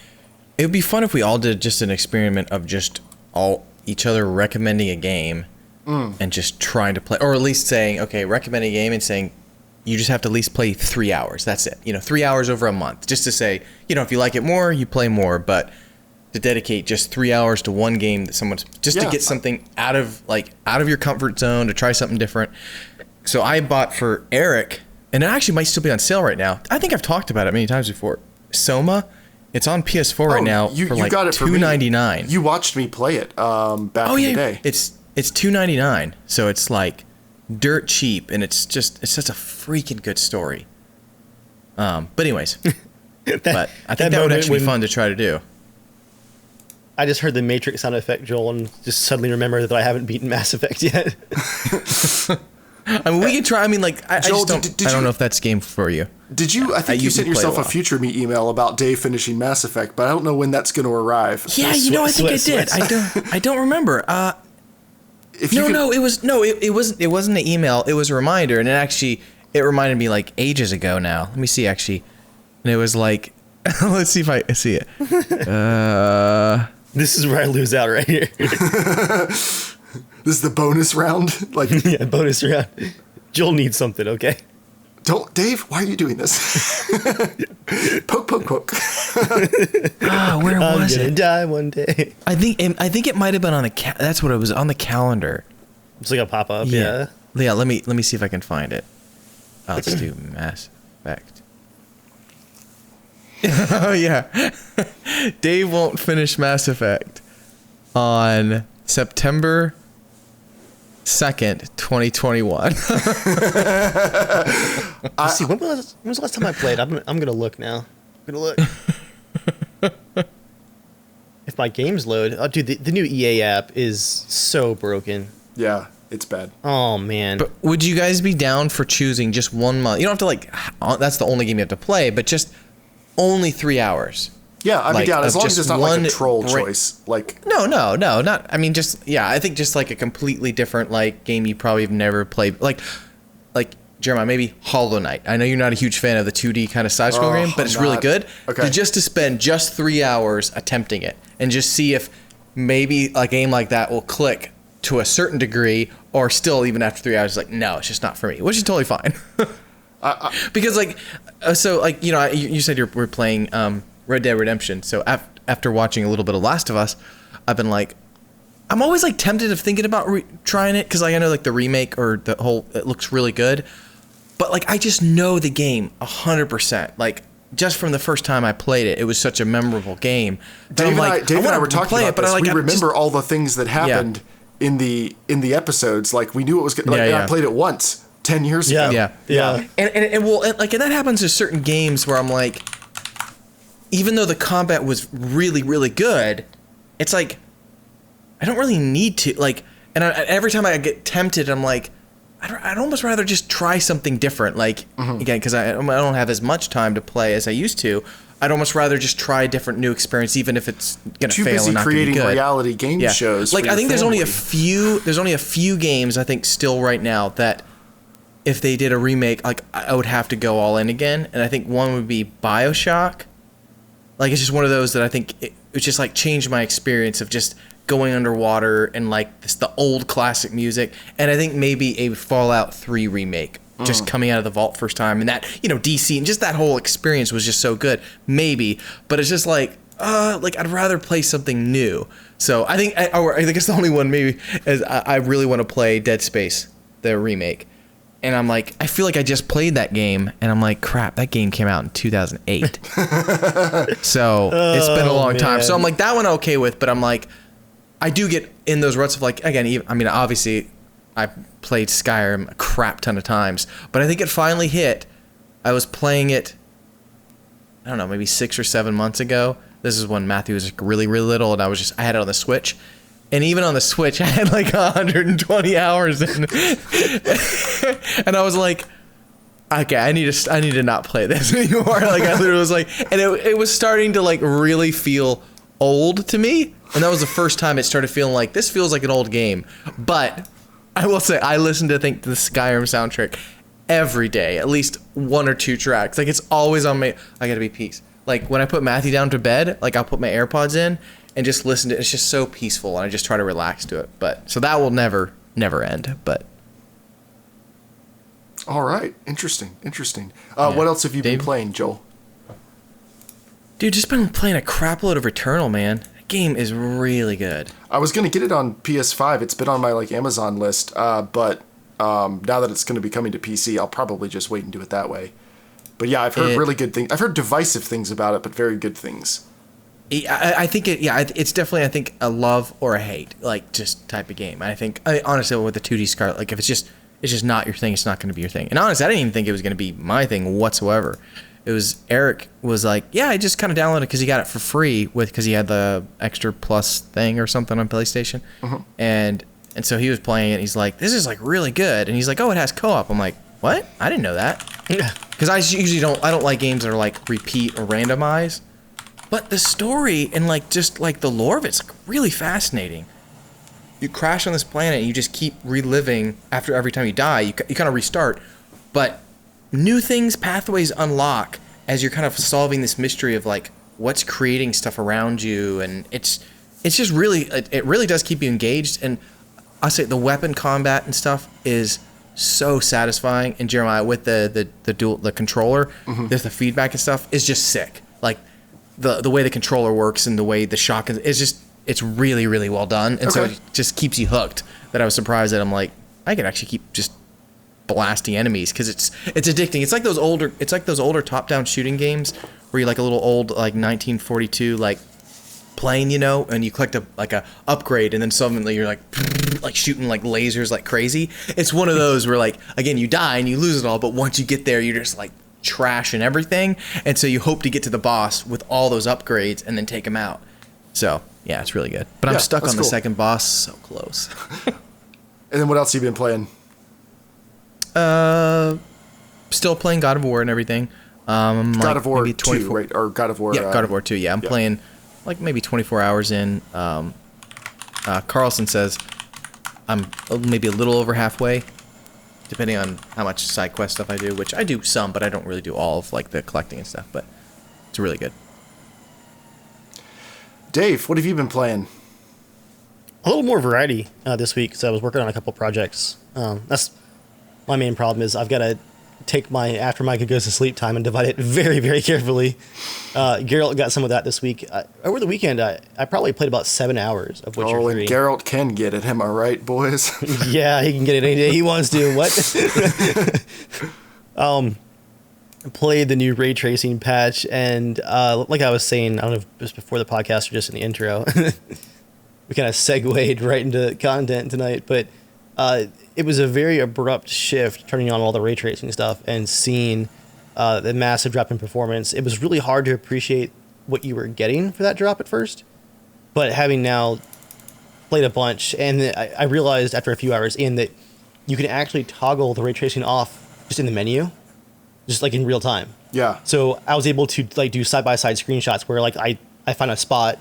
D: it would be fun if we all did just an experiment of just all each other recommending a game and just trying to play, or at least saying, okay, recommending a game and saying, you just have to at least play 3 hours. That's it. 3 hours over a month. Just to say, if you like it more, you play more, but to dedicate just 3 hours to one game that someone's just to get something out of your comfort zone, to try something different. So I bought for Eric, and it actually might still be on sale right now. I think I've talked about it many times before. Soma, it's on PS4 right now for like $2.99.
A: You watched me play it back in the day.
D: It's $2.99, so it's like dirt cheap, and it's such a freaking good story. But anyways, but I think that would actually be fun to try to do.
B: I just heard the Matrix sound effect, Joel, and just suddenly remembered that I haven't beaten Mass Effect yet.
D: I mean, we can try. I mean, like, I
A: Joel,
D: just don't know if that's game for you.
A: Did you? I think you sent yourself a future me email about Dave finishing Mass Effect, but I don't know when that's going to arrive.
D: Yeah, I think I did. I don't remember. It wasn't an email. It was a reminder, and it reminded me like ages ago now. Let me see, actually, and it was like, let's see if I see it.
B: This is where I lose out right here.
A: This is the bonus round. Like,
B: yeah, bonus round. Joel needs something, okay?
A: Don't, Dave. Why are you doing this? Poke, poke, poke.
D: Where was
B: I'm gonna
D: it?
B: die one day.
D: I think it might have been on the that's what it was, on the calendar.
B: It's like a pop up. Yeah.
D: Yeah. Let me see if I can find it. Let's do Mass Effect. Oh yeah. Dave won't finish Mass Effect on September 2nd, 2021.
B: Let's see. When was the last time I played? I'm gonna look now. I'm gonna look. If my games load, oh dude, the new EA app is so broken.
A: Yeah, it's bad.
B: Oh man.
D: But would you guys be down for choosing just 1 month? You don't have to that's the only game you have to play, but just only 3 hours.
A: Yeah, I'd be down as long as it's not like a troll
D: break.
A: choice. Like,
D: No, not. I mean, just I think just like a completely different like game you probably have never played. Like Jeremiah, maybe Hollow Knight. I know you're not a huge fan of the 2D kind of side-scroll game, but it's really good.
A: Okay.
D: Just to spend just 3 hours attempting it and just see if maybe a game like that will click to a certain degree, or still even after 3 hours, like, no, it's just not for me, which is totally fine. Because you said we're playing Red Dead Redemption. So after watching a little bit of Last of Us, I've been like, I'm always like tempted of thinking about trying it because like I know like the remake or the whole it looks really good, but like I just know the game 100%. Like just from the first time I played it, it was such a memorable game.
A: Dave and I were talking about this. We remember all the things that happened in the episodes. Like we knew it was good. Like I played it once 10 years ago.
B: Yeah.
D: And that happens to certain games where I'm like, even though the combat was really, really good, it's like, I don't really need to, like, and every time I get tempted, I'm like, I'd almost rather just try something different. Like, again, because I don't have as much time to play as I used to. I'd almost rather just try a different new experience, even if it's going to fail and not going to be good.
A: Too busy creating reality game shows.
D: Like, I think there's only a few games, I think, still right now that if they did a remake, like, I would have to go all in again. And I think one would be BioShock. Like, it's just one of those that I think it just, like, changed my experience of just going underwater and, like, the old classic music. And I think maybe a Fallout 3 remake, just coming out of the vault first time. And that, DC, and just that whole experience was just so good. Maybe. But it's just like I'd rather play something new. So I think it's the only one maybe is I really want to play Dead Space, the remake. And I'm like, I feel like I just played that game, and I'm like, crap, that game came out in 2008. So it's been a long time. So I'm like, that one I'm okay with, but I'm like, I do get in those ruts of like, again, I mean, obviously, I played Skyrim a crap ton of times, but I think it finally hit. I was playing it, I don't know, maybe 6 or 7 months ago. This is when Matthew was really, really little, and I had it on the Switch. And even on the Switch, I had like 120 hours in. And I was like, okay, I need to not play this anymore. Like I literally was like, and it was starting to like really feel old to me. And that was the first time it started feeling like this feels like an old game. But I will say, I listen to the Skyrim soundtrack every day, at least 1 or 2 tracks. Like it's always on my, I gotta be peace. Like when I put Matthew down to bed, like I'll put my AirPods in and just listen to it. It's just so peaceful, and I just try to relax to it. But so that will never end. But
A: all right, interesting. What else have you been playing, Joel?
D: Dude, just been playing a crap load of Returnal, man. That game is really good.
A: I was gonna get it on PS5. It's been on my like Amazon list, but now that it's gonna be coming to PC, I'll probably just wait and do it that way. But yeah, I've heard really good things. I've heard divisive things about it, but very good things.
D: I think it's definitely, I think, a love or a hate, like, just type of game. Honestly, with the 2D Scarlet, like, if it's just not your thing, it's not going to be your thing. And honestly, I didn't even think it was going to be my thing whatsoever. It was, Eric was like, yeah, I just kind of downloaded it because he got it for free because he had the Extra Plus thing or something on PlayStation. And so he was playing it, and he's like, this is, like, really good. And he's like, oh, it has co-op. I'm like, what? I didn't know that. Because I usually don't like games that are, like, repeat or randomized. But the story and like just like the lore of it's like really fascinating. You crash on this planet and you just keep reliving after every time you die. You kind of restart, but new things, pathways unlock as you're kind of solving this mystery of like what's creating stuff around you, and it's just really it really does keep you engaged. And I'll say the weapon combat and stuff is so satisfying. And Jeremiah with the controller, there's the feedback and stuff is just sick. Like the way the controller works and the way the shotgun is it's really, really well done. And so it just keeps you hooked, that I was surprised that I'm like, I could actually keep just blasting enemies because it's addicting. It's like those older top-down shooting games where you're like a little old like 1942 like plane, and you collect a upgrade, and then suddenly you're like shooting like lasers like crazy. It's one of those where like, again, you die and you lose it all, but once you get there, you're just like trash and everything, and so you hope to get to the boss with all those upgrades and then take him out. So yeah, it's really good, but I'm stuck on the second boss, so close.
A: And then what else have you been playing?
D: Still playing God of War and everything.
A: God of War 2, right? Or God of War.
D: Yeah, God of War 2. Yeah, I'm playing like maybe 24 hours in. Carlson says I'm maybe a little over halfway. depending on how much side quest stuff I do, which I do some, but I don't really do all of like the collecting and stuff. But it's really good.
A: Dave, what have you been playing?
B: A little more variety this week, so I was working on a couple projects. That's my main problem is I've got to take my after Micah goes to sleep time and divide it very, very carefully. Geralt got some of that this week. Over the weekend, I probably played about 7 hours of Witcher 3.
A: Oh, and Geralt can get it. Am I right, boys?
B: Yeah, he can get it any day he wants to. What? Played the new ray tracing patch, and like I was saying, I don't know if it was before the podcast or just in the intro, we kind of segued right into content tonight, but it was a very abrupt shift turning on all the ray tracing stuff and seeing the massive drop in performance. It was really hard to appreciate what you were getting for that drop at first, but having now played a bunch, and I realized after a few hours in that you can actually toggle the ray tracing off just in the menu, just like in real time.
A: Yeah.
B: So I was able to like do side-by-side screenshots where like I find a spot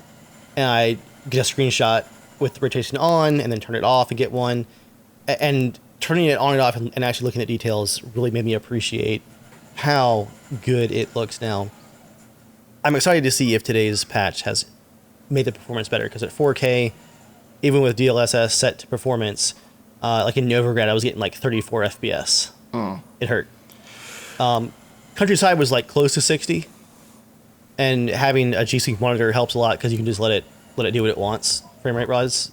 B: and I get a screenshot with the ray tracing on and then turn it off and get one. And turning it on and off and actually looking at details really made me appreciate how good it looks now. I'm excited to see if today's patch has made the performance better, because at 4K, even with DLSS set to performance, like in Novigrad, I was getting like 34 FPS. It hurt. Countryside was like close to 60, and having a G-Sync monitor helps a lot because you can just let it do what it wants, frame rate wise.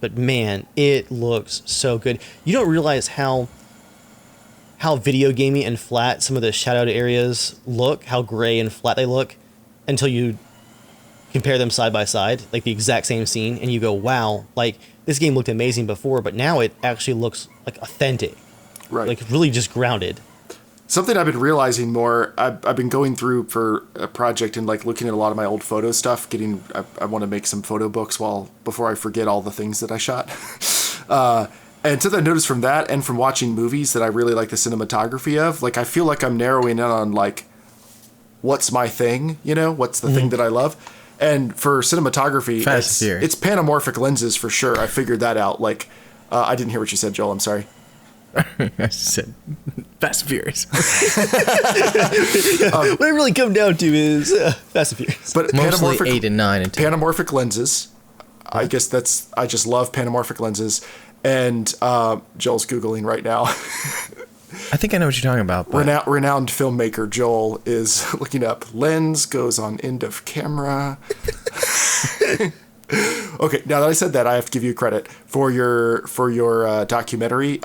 B: But man, it looks so good. You don't realize how video gamey and flat some of the shadowed areas look, how gray and flat they look, until you compare them side by side, like the exact same scene, and you go, wow, like this game looked amazing before, but now it actually looks like authentic.
A: Right.
B: Like really just grounded.
A: Something I've been realizing more, I've been going through for a project and like looking at a lot of my old photo stuff, I want to make some photo books before I forget all the things that I shot. And something I noticed from that and from watching movies that I really like the cinematography of, like I feel like I'm narrowing in on like, what's my thing, what's the thing that I love? And for cinematography, it's panamorphic lenses for sure. I figured that out. Like, I didn't hear what you said, Joel. I'm sorry.
D: I said Fast and Furious.
B: What it really come down to is Fast and Furious.
D: But mostly 8 and 9 and 10.
A: Panamorphic lenses. I guess I just love panamorphic lenses. And Joel's Googling right now.
D: I think I know what you're talking about. But...
A: Renowned filmmaker Joel is looking up lens goes on end of camera. Okay, now that I said that, I have to give you credit for your documentary.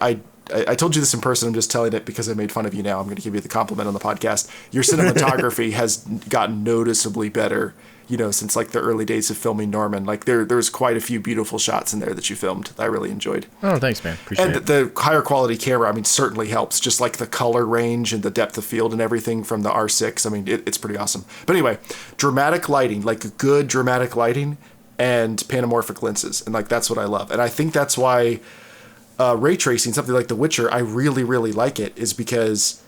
A: I told you this in person. I'm just telling it because I made fun of you now. I'm going to give you the compliment on the podcast. Your cinematography has gotten noticeably better, since like the early days of filming Norman. Like there's quite a few beautiful shots in there that you filmed that I really enjoyed.
D: Oh, thanks, man. Appreciate it.
A: And the higher quality camera, certainly helps. Just like the color range and the depth of field and everything from the R6. It's pretty awesome. But anyway, dramatic lighting, like good dramatic lighting and panamorphic lenses. And like, that's what I love. And I think that's why ray tracing, something like The Witcher, I really, really like it, is because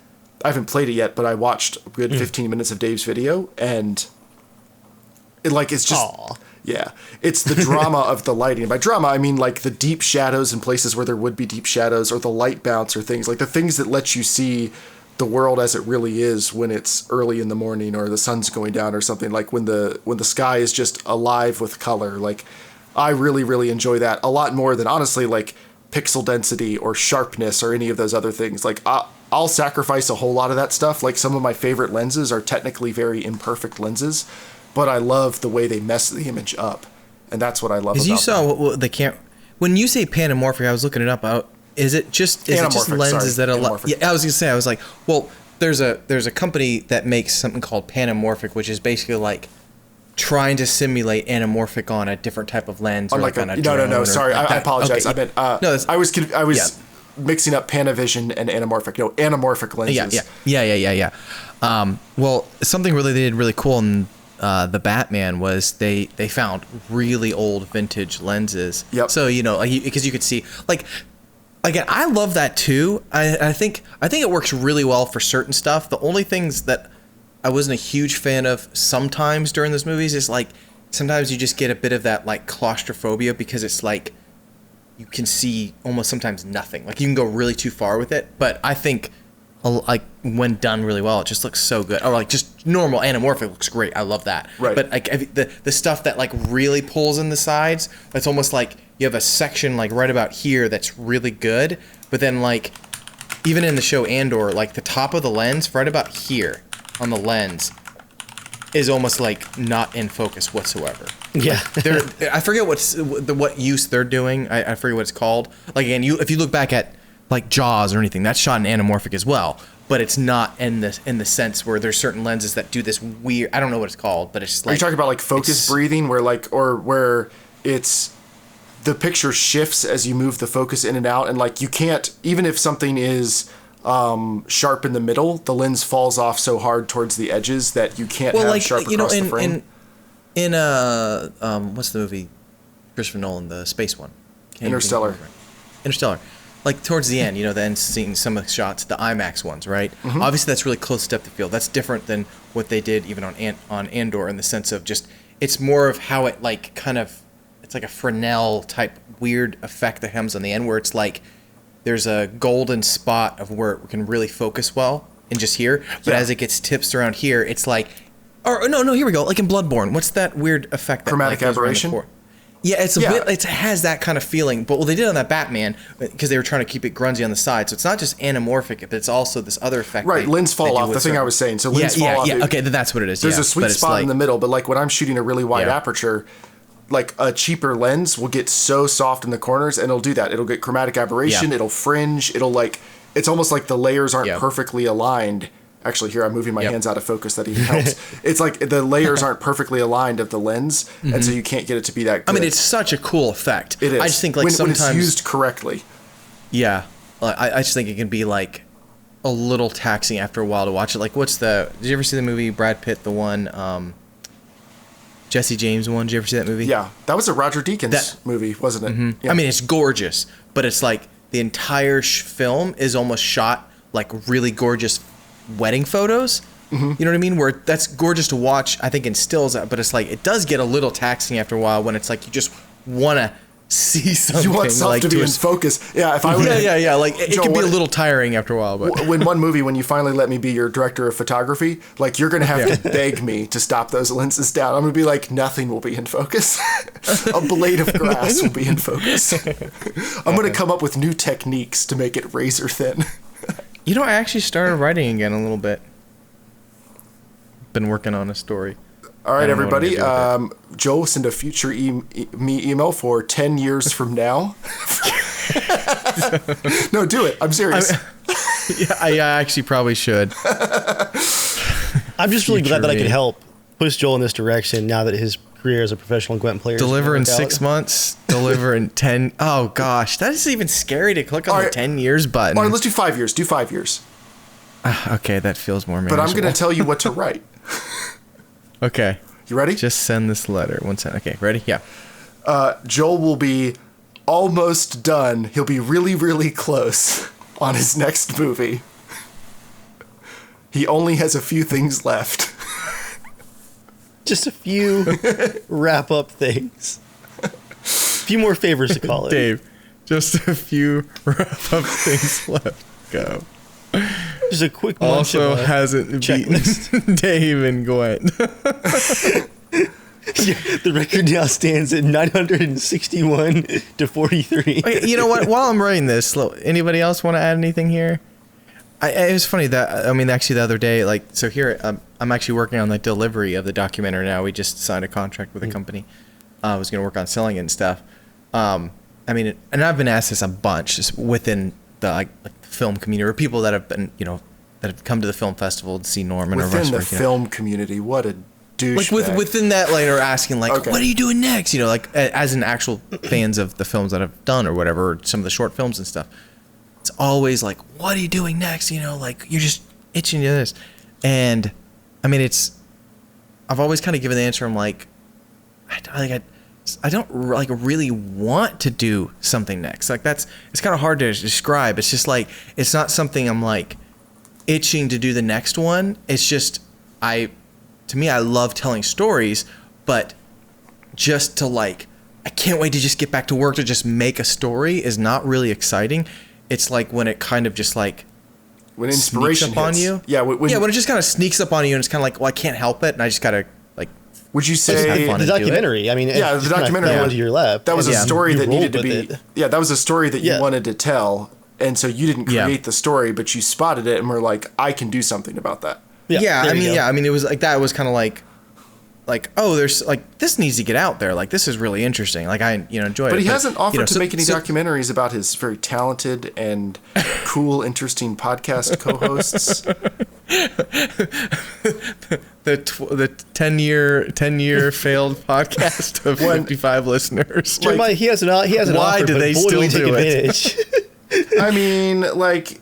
A: I haven't played it yet, but I watched a good 15 minutes of Dave's video, and it's just, yeah, it's the drama of the lighting. By drama, I mean like the deep shadows in places where there would be deep shadows, or the light bounce, or things like the things that let you see the world as it really is when it's early in the morning or the sun's going down or something, like when the sky is just alive with color. Like, I really, really enjoy that a lot more than honestly like pixel density or sharpness or any of those other things. Like I'll sacrifice a whole lot of that stuff. Like some of my favorite lenses are technically very imperfect lenses, but I love the way they mess the image up, and that's what I love. Because
D: you saw the camera. When you say panamorphic, I was looking it up. Is it just lenses that allow? Yeah, I was gonna say. I was like, well, there's a company that makes something called panamorphic, which is basically like trying to simulate anamorphic on a different type of lens.
A: On no. Sorry, I apologize.
D: Okay.
A: I was mixing up Panavision and anamorphic. No, anamorphic lenses.
D: Yeah. Well, something they did really cool in the Batman was they found really old vintage lenses.
A: Yep.
D: So because you could see like. Again, I love that too. I think it works really well for certain stuff. The only things that I wasn't a huge fan of sometimes during those movies is like sometimes you just get a bit of that like claustrophobia because it's like
C: you can see almost sometimes nothing. Like you can go really too far with it, but I think like when done really well, it just looks so good. Or like just normal anamorphic looks great. I love that.
A: Right.
C: But like the stuff that like really pulls in the sides, it's almost like you have a section like right about here that's really good, but then like even in the show Andor, like the top of the lens, right about here on the lens, is almost like not in focus whatsoever.
B: Yeah.
C: I forget what use they're doing. I forget what it's called. Like again, if you look back at like Jaws or anything, that's shot in anamorphic as well, but it's not in the sense where there's certain lenses that do this weird. I don't know what it's called, but it's just like.
A: Are you talking about like focus breathing, where it's the picture shifts as you move the focus in and out, and like you can't, even if something is sharp in the middle, the lens falls off so hard towards the edges that you can't have
C: like,
A: sharp across the frame.
C: In what's the movie, Christopher Nolan, the space one?
A: Interstellar.
C: Like towards the end, then seeing some of the shots, the IMAX ones, right?
A: Mm-hmm.
C: Obviously, that's really close depth of field. That's different than what they did even on Andor, in the sense of just it's more of how it like kind of it's like a Fresnel type weird effect that happens on the end, where it's like there's a golden spot of where it can really focus well and just here, but as it gets tips around here, it's like, or no, here we go, like in Bloodborne. What's that weird effect? That,
A: chromatic
C: like,
A: aberration.
C: Yeah, it's a bit. It has that kind of feeling. But what they did on that Batman, because they were trying to keep it grungy on the side, so it's not just anamorphic, but it's also this other effect.
A: Right, lens fall off. The thing I was saying. So lens fall off.
C: Yeah. Okay, that's what it is.
A: There's a sweet spot
C: like,
A: in the middle, but like when I'm shooting a really wide aperture, like a cheaper lens will get so soft in the corners, and it'll do that. It'll get chromatic aberration. It'll fringe. It'll like. It's almost like the layers aren't perfectly aligned. Actually, here I'm moving my hands out of focus. That even helps. It's like the layers aren't perfectly aligned of the lens, and so you can't get it to be that good.
C: I mean, it's such a cool effect.
A: It is.
C: I just think like
A: when
C: sometimes
A: it's used correctly.
C: Yeah, I just think it can be like a little taxing after a while to watch it. Like, did you ever see the movie Brad Pitt, the one, Jesse James one? Did you ever see that movie?
A: Yeah, that was a Roger Deakins movie, wasn't it?
C: Mm-hmm.
A: Yeah.
C: I mean, it's gorgeous, but it's like the entire film is almost shot like really gorgeous wedding photos. Mm-hmm. You know what I mean? Where that's gorgeous to watch, I think in stills, but it's like it does get a little taxing after a while when it's like you just want to see something.
A: You want something
C: like
A: to be in focus. Yeah, if I would.
C: Yeah. Like it can be a little tiring after a while. But
A: when you finally let me be your director of photography, like you're gonna have to beg me to stop those lenses down. I'm gonna be like, nothing will be in focus. A blade of grass will be in focus. I'm gonna come up with new techniques to make it razor thin.
C: I actually started writing again a little bit. Been working on a story.
A: All right, everybody. Joel, send a future me email for 10 years from now. No, do it. I'm serious.
C: I actually probably should.
B: I'm just really glad that I could help push Joel in this direction now that his career as a professional Gwent player
C: deliver in 6 months, deliver in 10. Oh gosh, that is even scary to click on the 10 years button.
A: All right, let's do 5 years. Do 5 years.
C: Okay, that feels more manageable.
A: But I'm going to tell you what to write.
C: Okay.
A: You ready?
C: Just send this letter. 1 second. Okay, ready? Yeah.
A: Joel will be almost done. He'll be really, really close on his next movie. He only has a few things left.
B: Just a few wrap-up things. A few more favors to call it.
C: Dave, just a few wrap-up things left. Go.
B: Just a quick munch
C: also
B: of a
C: hasn't
B: checklist.
C: beaten Dave and Gwen.
B: The record now stands at 961 to 43.
C: Okay, you know what? While I'm writing this, anybody else want to add anything here? It was funny that, actually the other day, so here, I'm actually working on the delivery of the documentary now. We just signed a contract with a company. I was going to work on selling it and stuff. And I've been asked this a bunch just within the film community, or people that have been, that have come to the film festival to see Norman or
A: within the film community. What a douche.
C: Within that, are asking what are you doing next? As in actual fans of the films that I've done or whatever, or some of the short films and stuff. It's always like, what are you doing next? You're just itching to do this. And I've always kind of given the answer. I'm like, I don't really want to do something next. It's kind of hard to describe. It's just it's not something I'm itching to do the next one. It's just, to me, I love telling stories, but just to
D: I can't wait to just get back to work to just make a story is not really exciting. It's like when it kind of just like
A: when inspiration
D: sneaks up on
A: hits.
D: you.
A: Yeah, when
D: it just kind of sneaks up on you and it's kind of like, well, I can't help it, and I just gotta like.
A: Would you
D: have
A: say
D: fun
B: The
D: and do it.
B: documentary? I mean,
A: Yeah, the documentary
B: fell into your lap.
A: that was a
B: and
A: story
B: you
A: that needed to
B: rolled
A: be
B: with it.
A: yeah, that was a story that you
B: Yeah.
A: wanted to tell, and so you didn't
D: Yeah.
A: create the story, but you spotted it and were like, I can do something about that.
D: Yeah,
B: there
D: I
B: you
D: mean,
B: go.
D: I mean, it was like that. It was kind of like, oh, there's like this needs to get out there. Like this is really interesting. Like I, enjoy it.
A: But he hasn't offered to
D: so-
A: make any
D: so-
A: documentaries about his very talented and cool, interesting podcast co-hosts.
D: the 10-year failed podcast of 55 listeners.
B: Jeremiah, he has an
D: why
B: offer,
D: do
B: but
D: they
B: boy,
D: still
B: do we take
D: do it?
B: advantage.
A: I mean, like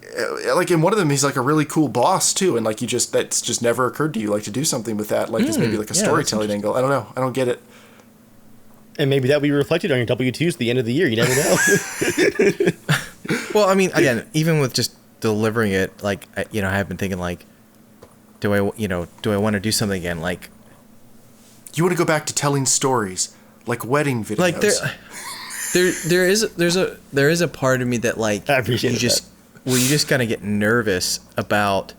A: in one of them, he's like a really cool boss too, and like that's just never occurred to you, like to do something with that, like as maybe like a
D: yeah,
A: storytelling angle. I don't know. I don't get it.
B: And maybe that will be reflected on your W-2s at the end of the year. You never know.
D: Well, I mean, again, even with just delivering it, like I have been thinking like, do I want to do something again? Like
A: You want to go back to telling stories, like wedding videos.
D: like there is a part of me that like
B: I appreciate
D: you just gotta get nervous about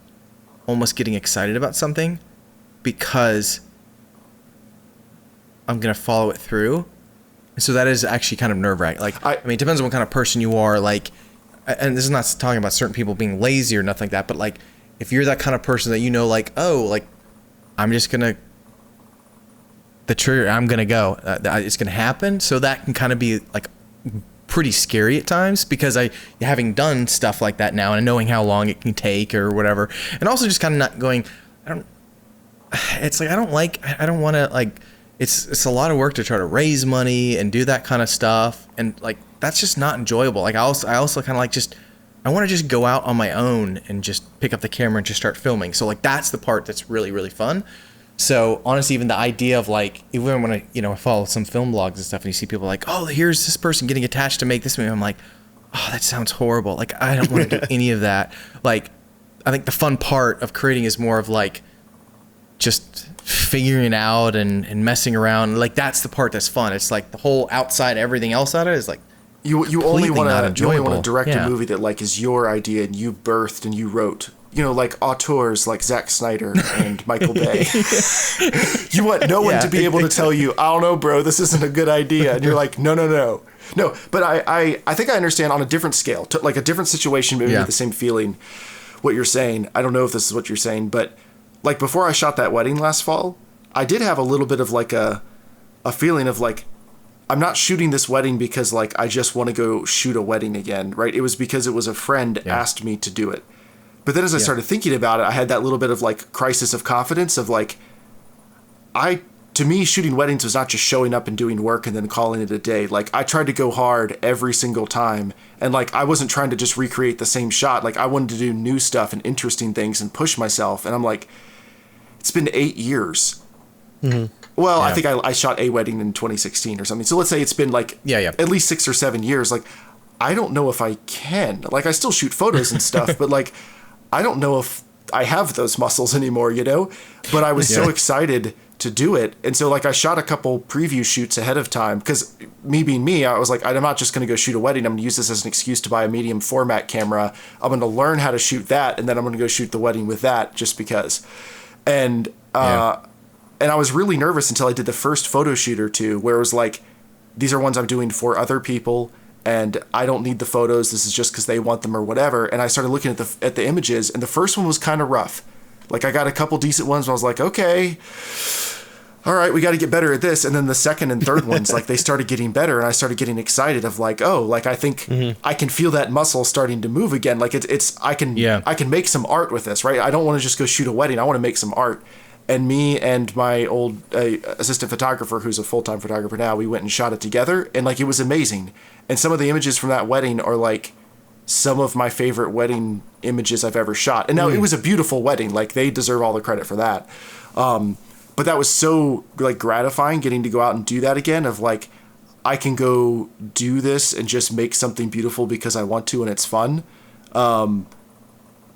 D: almost getting excited about something because I'm gonna follow it through. So that is actually kind of nerve-wracking. Like I mean, it depends on what kind of person you are. Like, and this is not talking about certain people being lazy or nothing like that, but like if you're that kind of person that like, oh, like I'm just gonna the trigger, I'm gonna go. It's gonna happen. So that can kind of be like pretty scary at times because having done stuff like that now and knowing how long it can take or whatever, and also just kind of not going. It's like I don't want to like. It's a lot of work to try to raise money and do that kind of stuff, and like that's just not enjoyable. Like I also kind of like I want to just go out on my own and just pick up the camera and just start filming. So like that's the part that's really really fun. So honestly, even the idea of like, even when I follow some film blogs and stuff, and you see people like, oh, here's this person getting attached to make this movie, I'm like, oh, that sounds horrible. Like I don't want to do any of that. Like I think the fun part of creating is more of like just figuring it out and messing around. Like that's the part that's fun. It's like the whole outside, everything else out of it is like
A: you only
D: completely not
A: want to
D: enjoyable.
A: direct
D: Yeah.
A: a movie that like is your idea and you birthed and you wrote. Like auteurs like Zack Snyder and Michael Bay. You want no one to be able to tell you, I don't know, bro, this isn't a good idea. And you're like, no. No, but I think I understand on a different scale, like a different situation, maybe with the same feeling, what you're saying. I don't know if this is what you're saying, but like before I shot that wedding last fall, I did have a little bit of like a feeling of like, I'm not shooting this wedding because like I just want to go shoot a wedding again, right? It was because it was a friend asked me to do it. But then as I started thinking about it, I had that little bit of like crisis of confidence of like, to me, shooting weddings was not just showing up and doing work and then calling it a day. Like I tried to go hard every single time. And like, I wasn't trying to just recreate the same shot. Like I wanted to do new stuff and interesting things and push myself. And I'm like, it's been 8 years. Mm-hmm. Well, I think I shot a wedding in 2016 or something. So let's say it's been like at least 6 or 7 years. Like, I don't know if I can. Like, I still shoot photos and stuff, but like, I don't know if I have those muscles anymore, But I was so excited to do it. And so like I shot a couple preview shoots ahead of time because me being me, I was like, I'm not just going to go shoot a wedding. I'm going to use this as an excuse to buy a medium format camera. I'm going to learn how to shoot that. And then I'm going to go shoot the wedding with that just because. And I was really nervous until I did the first photo shoot or two where it was like, these are ones I'm doing for other people. And I don't need the photos. This is just because they want them or whatever. And I started looking at the images, and the first one was kind of rough. Like I got a couple decent ones, and I was like, okay, all right, we got to get better at this. And then the second and third ones, like they started getting better, and I started getting excited of like, oh, like I think I can feel that muscle starting to move again. Like I can make some art with this, right? I don't want to just go shoot a wedding. I want to make some art. And me and my old assistant photographer, who's a full-time photographer now, we went and shot it together, and like it was amazing. And some of the images from that wedding are like some of my favorite wedding images I've ever shot. And now it was a beautiful wedding; like they deserve all the credit for that. But that was so like gratifying getting to go out and do that again. Of like, I can go do this and just make something beautiful because I want to, and it's fun. But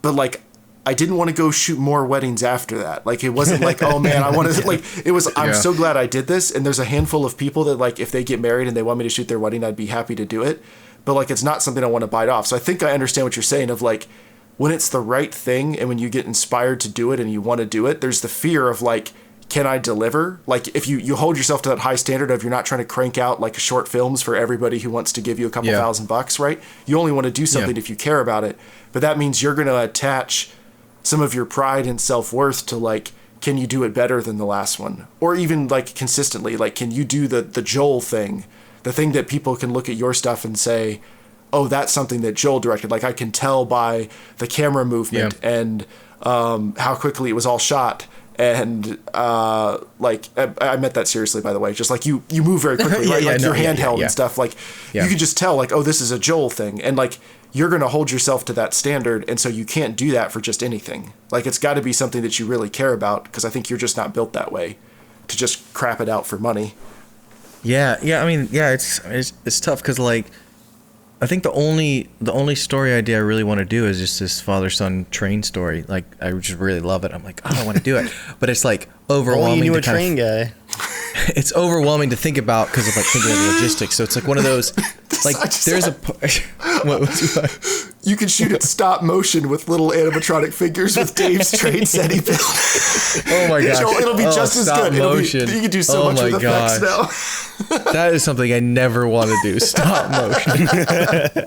A: like, I didn't want to go shoot more weddings after that. Like, it wasn't like, oh man, I want to, like, it was, I'm so glad I did this. And there's a handful of people that, like, if they get married and they want me to shoot their wedding, I'd be happy to do it. But, like, it's not something I want to bite off. So I think I understand what you're saying of, like, when it's the right thing and when you get inspired to do it and you want to do it, there's the fear of, like, can I deliver? Like, if you hold yourself to that high standard of you're not trying to crank out, like, short films for everybody who wants to give you a couple $1,000, right? You only want to do something if you care about it. But that means you're going to attach some of your pride and self-worth to, like, can you do it better than the last one? Or even, like, consistently, like, can you do the Joel thing? The thing that people can look at your stuff and say, oh, that's something that Joel directed. Like, I can tell by the camera movement and how quickly it was all shot. And, like, I meant that seriously, by the way. Just, like, you move very quickly, right? Like, your handheld and stuff. Like, you can just tell, like, oh, this is a Joel thing. And, like, you're going to hold yourself to that standard, and so you can't do that for just anything. Like, it's got to be something that you really care about, because I think you're just not built that way to just crap it out for money.
D: Yeah, I mean, it's tough because, like, I think the only story idea I really want to do is just this father-son train story. Like, I just really love it. I'm like, oh, I want to do it, but it's like overwhelming.
B: You knew a train guy.
D: It's overwhelming to think about because of, like, thinking of the logistics. So it's like one of those, like, there's what?
A: You can shoot it stop motion with little animatronic figures with Dave's train set he built.
D: Oh my gosh.
A: It'll be just as good. You can do so much with effects now.
D: That is something I never want to do. Stop motion.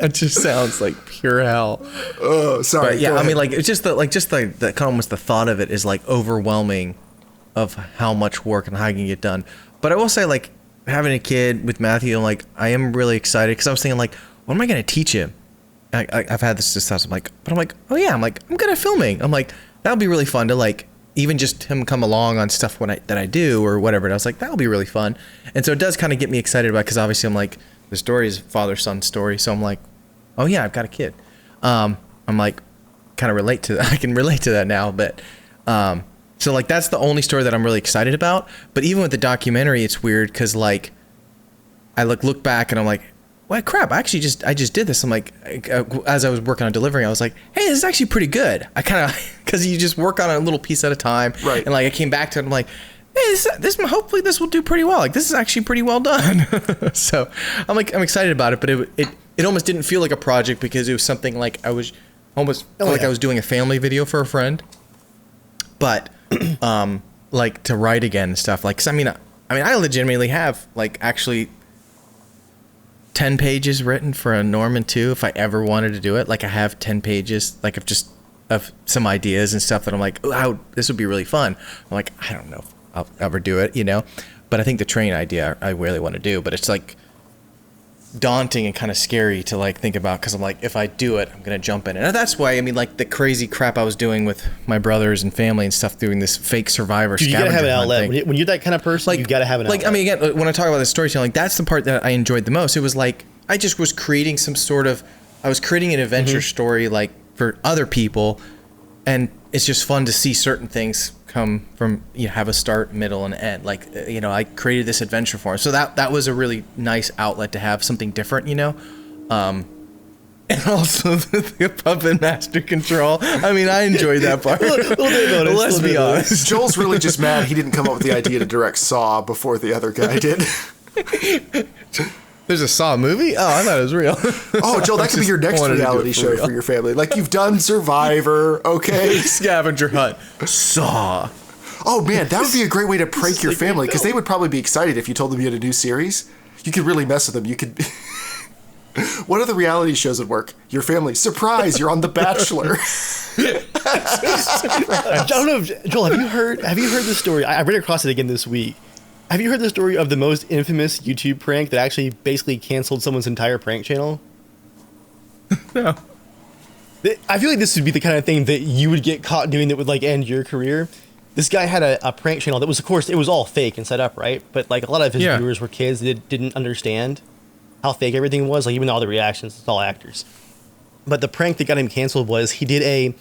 D: It just sounds like pure hell.
A: Oh, sorry.
D: But yeah, I mean, like, it's just the kind of almost the thought of it is, like, overwhelming of how much work and how I can get done. But I will say, like, having a kid with Matthew, like, I am really excited because I was thinking, like, what am I going to teach him? I've had this discussion, I'm like, oh yeah, I'm good at filming. I'm like, that'll be really fun to, like, even just him come along on stuff that I do or whatever. And I was like, that'll be really fun. And so it does kind of get me excited about it because obviously I'm like, the story is father-son story. So I'm like, oh yeah, I've got a kid. I'm like, kind of relate to that. I can relate to that now, but, so, like, that's the only story that I'm really excited about. But even with the documentary, it's weird because, like, I look back and I'm like, well, crap, I just did this. I'm like, as I was working on delivering, I was like, hey, this is actually pretty good. I kind of, because you just work on a little piece at a time.
A: Right.
D: And, like, I came back to it and I'm like, hey, this hopefully this will do pretty well. Like, this is actually pretty well done. So I'm excited about it, but it almost didn't feel like a project because it was something like I was almost like I was doing a family video for a friend. But like, to write again and stuff, like, 'cause I mean I legitimately have, like, actually 10 pages written for a Norman 2 if I ever wanted to do it. Like, I have 10 pages, like, of some ideas and stuff that I'm like, oh, this would be really fun. I'm like, I don't know if I'll ever do it, you know, but I think the train idea I really want to do, but it's, like, daunting and kind of scary to, like, think about because I'm like, if I do it, I'm gonna jump in. And that's why, I mean, like, the crazy crap I was doing with my brothers and family and stuff, doing this fake survivor
B: Dude, you gotta have an outlet
D: thing.
B: when you're that kind of person. Like, you gotta have an outlet.
D: Like, I mean, again, when I talk about the storytelling, that's the part that I enjoyed the most. It was like I just was creating I was creating an adventure story, like, for other people, and it's just fun to see certain things come from, you know, have a start, middle, and end. Like, you know, I created this adventure for him, so that was a really nice outlet to have something different, you know. And also the puppet master control. I mean, I enjoyed that part. Let's be honest.
A: Joel's really just mad he didn't come up with the idea to direct Saw before the other guy did.
D: There's a Saw movie? Oh, I thought it was real.
A: Oh, Joel, that could be your next reality show for your family. Like, you've done Survivor, okay?
D: Scavenger Hunt. Saw.
A: Oh, man, that would be a great way to prank your family, because they would probably be excited if you told them you had a new series. You could really mess with them. You could... What other reality shows would work? Your family, surprise, you're on The Bachelor.
B: I don't know, Joel, have you heard the story? I read across it again this week. Have you heard the story of the most infamous YouTube prank that actually basically canceled someone's entire prank channel?
D: No.
B: I feel like this would be the kind of thing that you would get caught doing that would, like, end your career. This guy had a prank channel that was, of course, it was all fake and set up, right? But, like, a lot of his viewers were kids that didn't understand how fake everything was. Like, even all the reactions, it's all actors. But the prank that got him canceled was he did a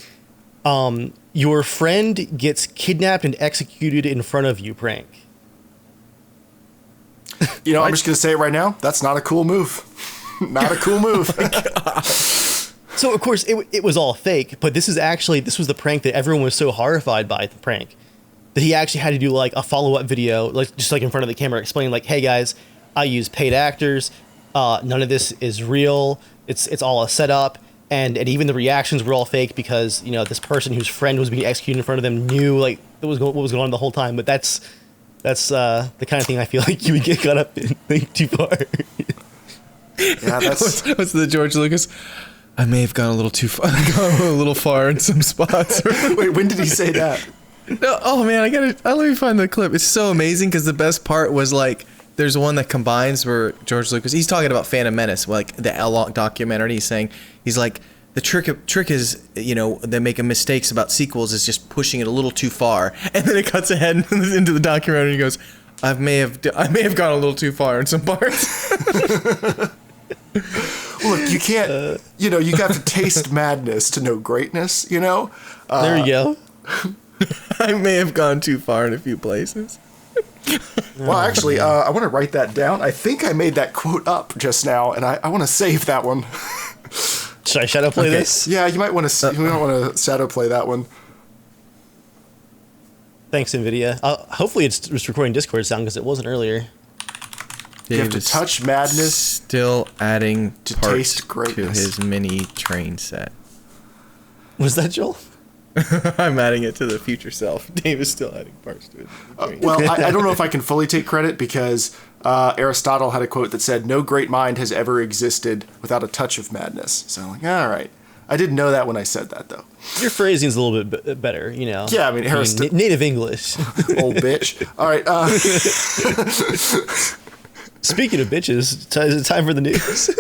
B: your friend gets kidnapped and executed in front of you prank.
A: You know, I'm just going to say it right now. That's not a cool move. Not a cool move.
B: So of course it was all fake, but this was the prank that everyone was so horrified by the prank that he actually had to do like a follow-up video, like just like in front of the camera, explaining like, hey guys, I use paid actors. None of this is real. It's all a setup. And even the reactions were all fake because, you know, this person whose friend was being executed in front of them knew like what was going on the whole time. But that's the kind of thing I feel like you would get caught up in think too far.
A: Yeah, that's
D: What's the George Lucas? I may have gone a little too far, gone a little far in some spots.
A: wait. When did he say that?
D: No, oh man, let me find the clip. It's so amazing because the best part was like, there's one that combines where George Lucas, he's talking about Phantom Menace, like the L documentary. He's like, the trick is, you know, they make mistakes about sequels is just pushing it a little too far, and then it cuts ahead into the documentary and he goes, I may have gone a little too far in some parts.
A: Look, you can't. You know, you got to taste madness to know greatness. You know.
B: There you go.
D: I may have gone too far in a few places.
A: Well, actually, I want to write that down. I think I made that quote up just now, and I want to save that one.
B: Should I shadow play this?
A: Yeah, you might want to shadow play that one.
B: Thanks, NVIDIA. Hopefully it's recording Discord sound because it wasn't earlier.
A: You have to touch madness,
D: still adding
A: to
D: parts
A: taste greatness.
D: to his mini train set.
B: Was that Joel?
D: I'm adding it to the future self. Dave is still adding parts to it.
A: Well, I don't know if I can fully take credit because Aristotle had a quote that said, "No great mind has ever existed without a touch of madness." So I'm like, all right. I didn't know that when I said that, though.
B: Your phrasing's a little bit better, you know.
A: Yeah, I mean,
B: native English.
A: Old bitch. All right.
B: Speaking of bitches, is it time for the news?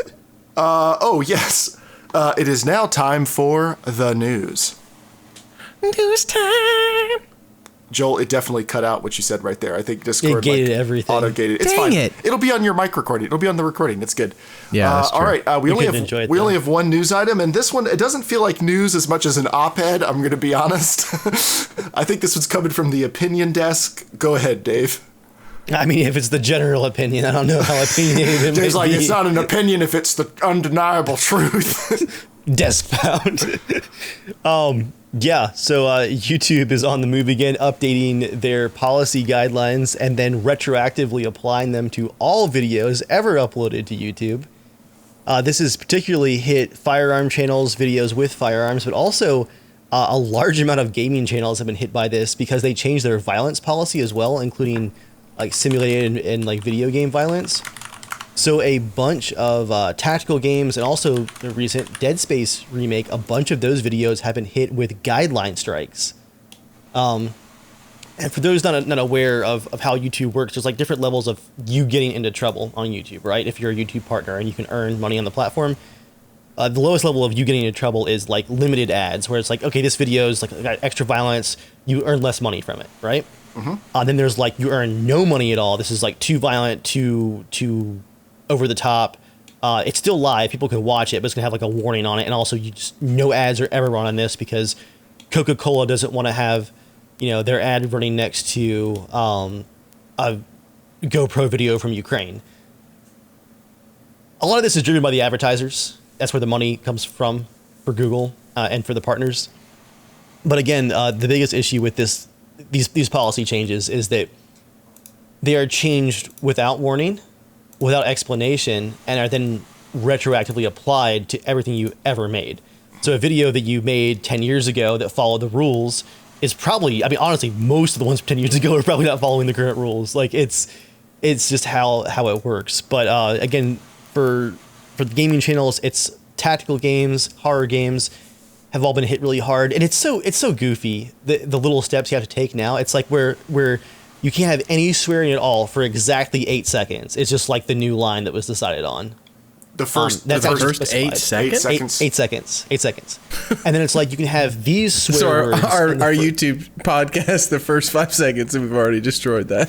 A: Oh, yes. It is now time for the news.
D: News time.
A: Joel, it definitely cut out what you said right there. I think Discord
B: gated everything.
A: Auto-gated. It's
D: Dang
A: fine.
D: it.
A: It'll be on your mic recording. It'll be on the recording. It's good.
D: Yeah, that's true.
A: All right. We only have one news item, and this one, it doesn't feel like news as much as an op-ed, I'm going to be honest. I think this was coming from the opinion desk. Go ahead, Dave.
B: I mean, if it's the general opinion, I don't know how opinionated it
A: Dave's
B: might
A: like,
B: be.
A: it's not an opinion if it's the undeniable truth.
B: Desk bound. Yeah, so YouTube is on the move again, updating their policy guidelines and then retroactively applying them to all videos ever uploaded to YouTube. This has particularly hit firearm channels, videos with firearms, but also a large amount of gaming channels have been hit by this because they changed their violence policy as well, including like simulated and like video game violence. So a bunch of tactical games and also the recent Dead Space remake, a bunch of those videos have been hit with guideline strikes. And for those not aware of how YouTube works, there's like different levels of you getting into trouble on YouTube, right? If you're a YouTube partner and you can earn money on the platform. The lowest level of you getting into trouble is like limited ads, where it's like, okay, this video is like got extra violence, you earn less money from it, right? Mm-hmm. Then there's like you earn no money at all. This is like too violent, too over the top. It's still live, people can watch it, but it's gonna have like a warning on it, and also you just no ads are ever run on this because Coca-Cola doesn't want to have, you know, their ad running next to a GoPro video from Ukraine. A lot of this is driven by the advertisers. That's where the money comes from for Google and for the partners. But again, the biggest issue with these policy changes is that they are changed without warning, without explanation, and are then retroactively applied to everything you ever made. So a video that you made 10 years ago that followed the rules is probably, I mean, honestly, most of the ones from 10 years ago are probably not following the current rules. Like it's just how it works. But again, for the gaming channels, it's tactical games, horror games have all been hit really hard. And it's so goofy, the little steps you have to take now. It's like where you can't have any swearing at all for exactly 8 seconds. It's just like the new line that was decided on.
A: The first
D: 8 seconds?
B: 8 seconds. 8 seconds. And then it's like you can have these swear
D: So
B: words.
D: our YouTube podcast, the first 5 seconds, and we've already destroyed that.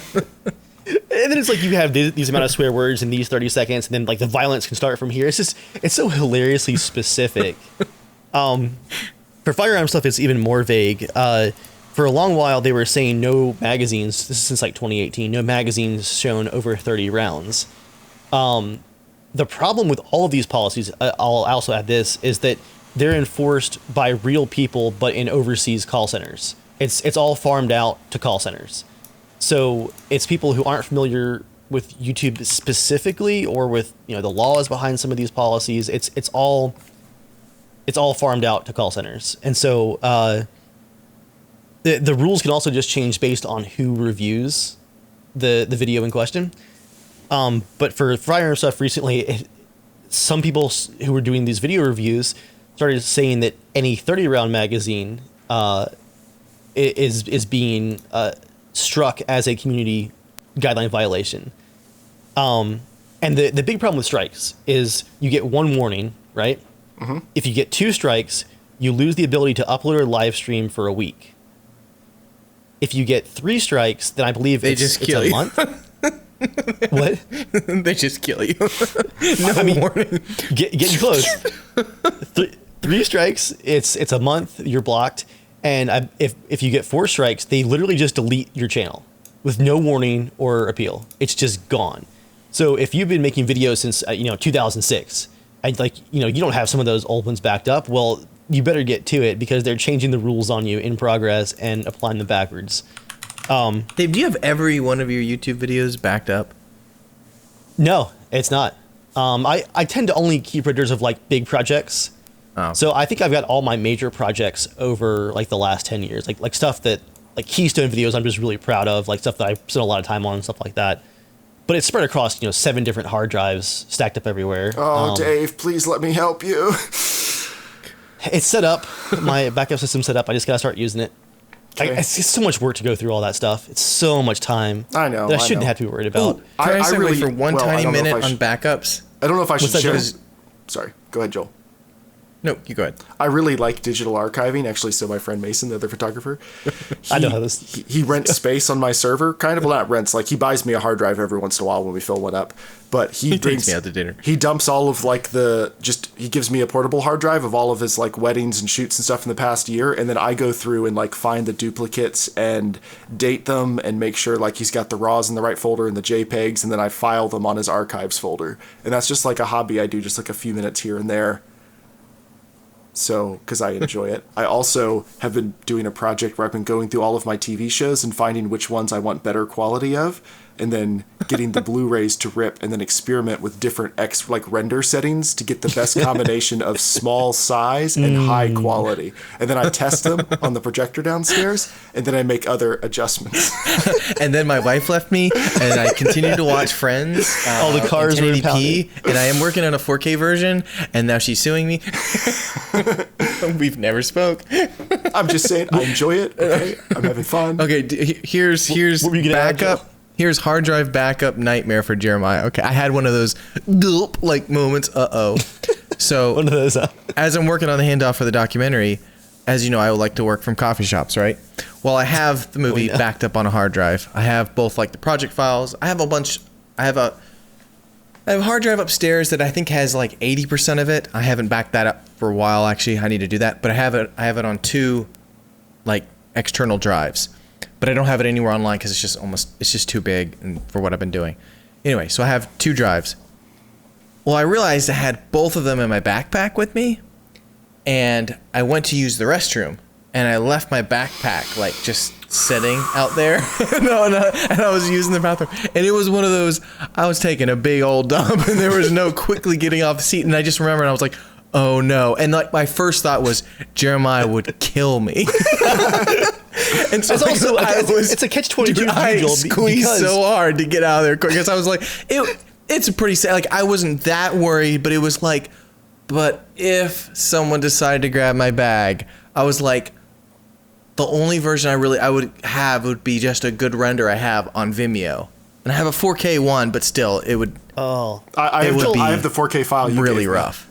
B: And then it's like you have these amount of swear words in these 30 seconds, and then like the violence can start from here. It's so hilariously specific. For firearm stuff, it's even more vague. For a long while, they were saying no magazines. This is since like 2018. No magazines shown over 30 rounds. The problem with all of these policies, I'll also add this, is that they're enforced by real people, but in overseas call centers. It's all farmed out to call centers. So it's people who aren't familiar with YouTube specifically, or with the laws behind some of these policies. It's all farmed out to call centers, and so the rules can also just change based on who reviews the video in question. But for firearm stuff recently, some people who were doing these video reviews started saying that any 30-round magazine is being struck as a community guideline violation. And the big problem with strikes is you get one warning, right? Mm-hmm. If you get 2 strikes, you lose the ability to upload or live stream for a week. If you get 3 strikes, then I believe it's a month. What?
D: They just kill you. No warning.
B: Getting close. 3 strikes, it's a month. You're blocked. And if you get 4 strikes, they literally just delete your channel with no warning or appeal. It's just gone. So if you've been making videos since 2006, and you don't have some of those old ones backed up, well, you better get to it, because they're changing the rules on you in progress and applying them backwards.
D: Dave, do you have every one of your YouTube videos backed up?
B: No, it's not. I tend to only keep records of big projects.
D: Oh.
B: So I think I've got all my major projects over the last 10 years, like stuff that Keystone videos I'm just really proud of, stuff that I spent a lot of time on and stuff like that. But it's spread across 7 different hard drives stacked up everywhere.
A: Oh, Dave, please let me help you.
B: It's set up. My backup system's set up. I just gotta start using it.
A: Okay.
B: It's so much work to go through all that stuff. It's so much time.
A: I know.
B: That I shouldn't have to be worried about.
D: Can I segue
A: really,
D: for one
A: well,
D: tiny
A: I don't know if
D: minute
A: I
D: on backups?
A: I don't know if I should
B: What's that,
A: share.
B: Joel?
A: Sorry, go ahead, Joel.
D: No, you go ahead.
A: I really like digital archiving, actually. So my friend Mason, the other photographer,
B: I know how this.
A: He rents space on my server, kind of. Well, not rents. He buys me a hard drive every once in a while when we fill one up. But he
D: takes me out to dinner.
A: He dumps all of he gives me a portable hard drive of all of his weddings and shoots and stuff in the past year, and then I go through and find the duplicates and date them and make sure he's got the RAWs in the right folder and the JPEGs, and then I file them on his archives folder. And that's just a hobby I do, just a few minutes here and there. So, because I enjoy it. I also have been doing a project where I've been going through all of my TV shows and finding which ones I want better quality of, and then getting the Blu-rays to rip, and then experiment with different render settings to get the best combination of small size and high quality. And then I test them on the projector downstairs, and then I make other adjustments.
D: And then my wife left me, and I continued to watch Friends.
B: All the cars
D: in
B: were
D: 1080p, and I am working on a 4K version, and now she's suing me. We've never spoke.
A: I'm just saying, I enjoy it. Okay, I'm having fun.
D: Okay, here's
B: what were you gonna add,
D: backup.
B: Joe?
D: Here's hard drive backup nightmare for Jeremiah. Okay, I had one of those gulp moments. So
B: One of those.
D: As I'm working on the handoff for the documentary, as you know, I would like to work from coffee shops, right? Well, I have the movie backed up on a hard drive. I have both the project files. I have a bunch. I have a hard drive upstairs that I think has 80% of it. I haven't backed that up for a while, actually. I need to do that, but I have it on 2 external drives. But I don't have it anywhere online because it's just too big for what I've been doing. Anyway, so I have 2 drives. Well, I realized I had both of them in my backpack with me, and I went to use the restroom, and I left my backpack just sitting out there. And I was using the bathroom, and it was one of those, I was taking a big old dump, and there was no quickly getting off the seat, and I just remember, and I was like, oh no. And my first thought was Jeremiah would kill me. And so
B: It's also it's a catch-22.
D: I squeezed so hard to get out of there quick, because I was it's a pretty sad. I wasn't that worried, but it was but if someone decided to grab my bag, I was the only version I would have would be just a good render I have on Vimeo, and I have a 4K one, but still it would.
B: Oh,
A: I have the 4K file. You
D: really
A: gave me.
D: rough.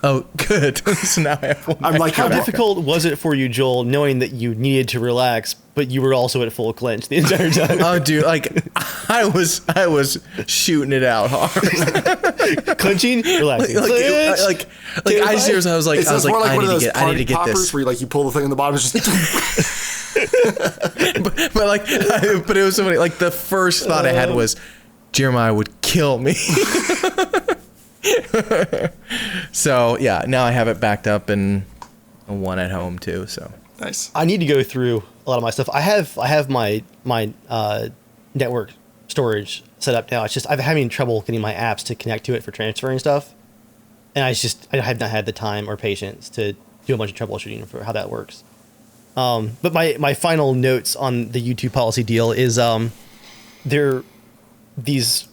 D: Oh, good. So now I have one.
A: I'm
B: how difficult was it for you, Joel, knowing that you needed to relax, but you were also at full clench the entire time?
D: Oh, dude, I was shooting it out hard.
B: Clenching, relaxing.
D: I seriously, I was like, I need to get this.
A: Where you pull the thing in the bottom, it's just.
D: but it was so funny. The first thought I had was Jeremiah would kill me. So yeah, now I have it backed up and one at home too. So
A: Nice.
B: I need to go through a lot of my stuff. I have my network storage set up now. It's just I'm having trouble getting my apps to connect to it for transferring stuff, and I have not had the time or patience to do a bunch of troubleshooting for how that works. But my final notes on the YouTube policy deal is these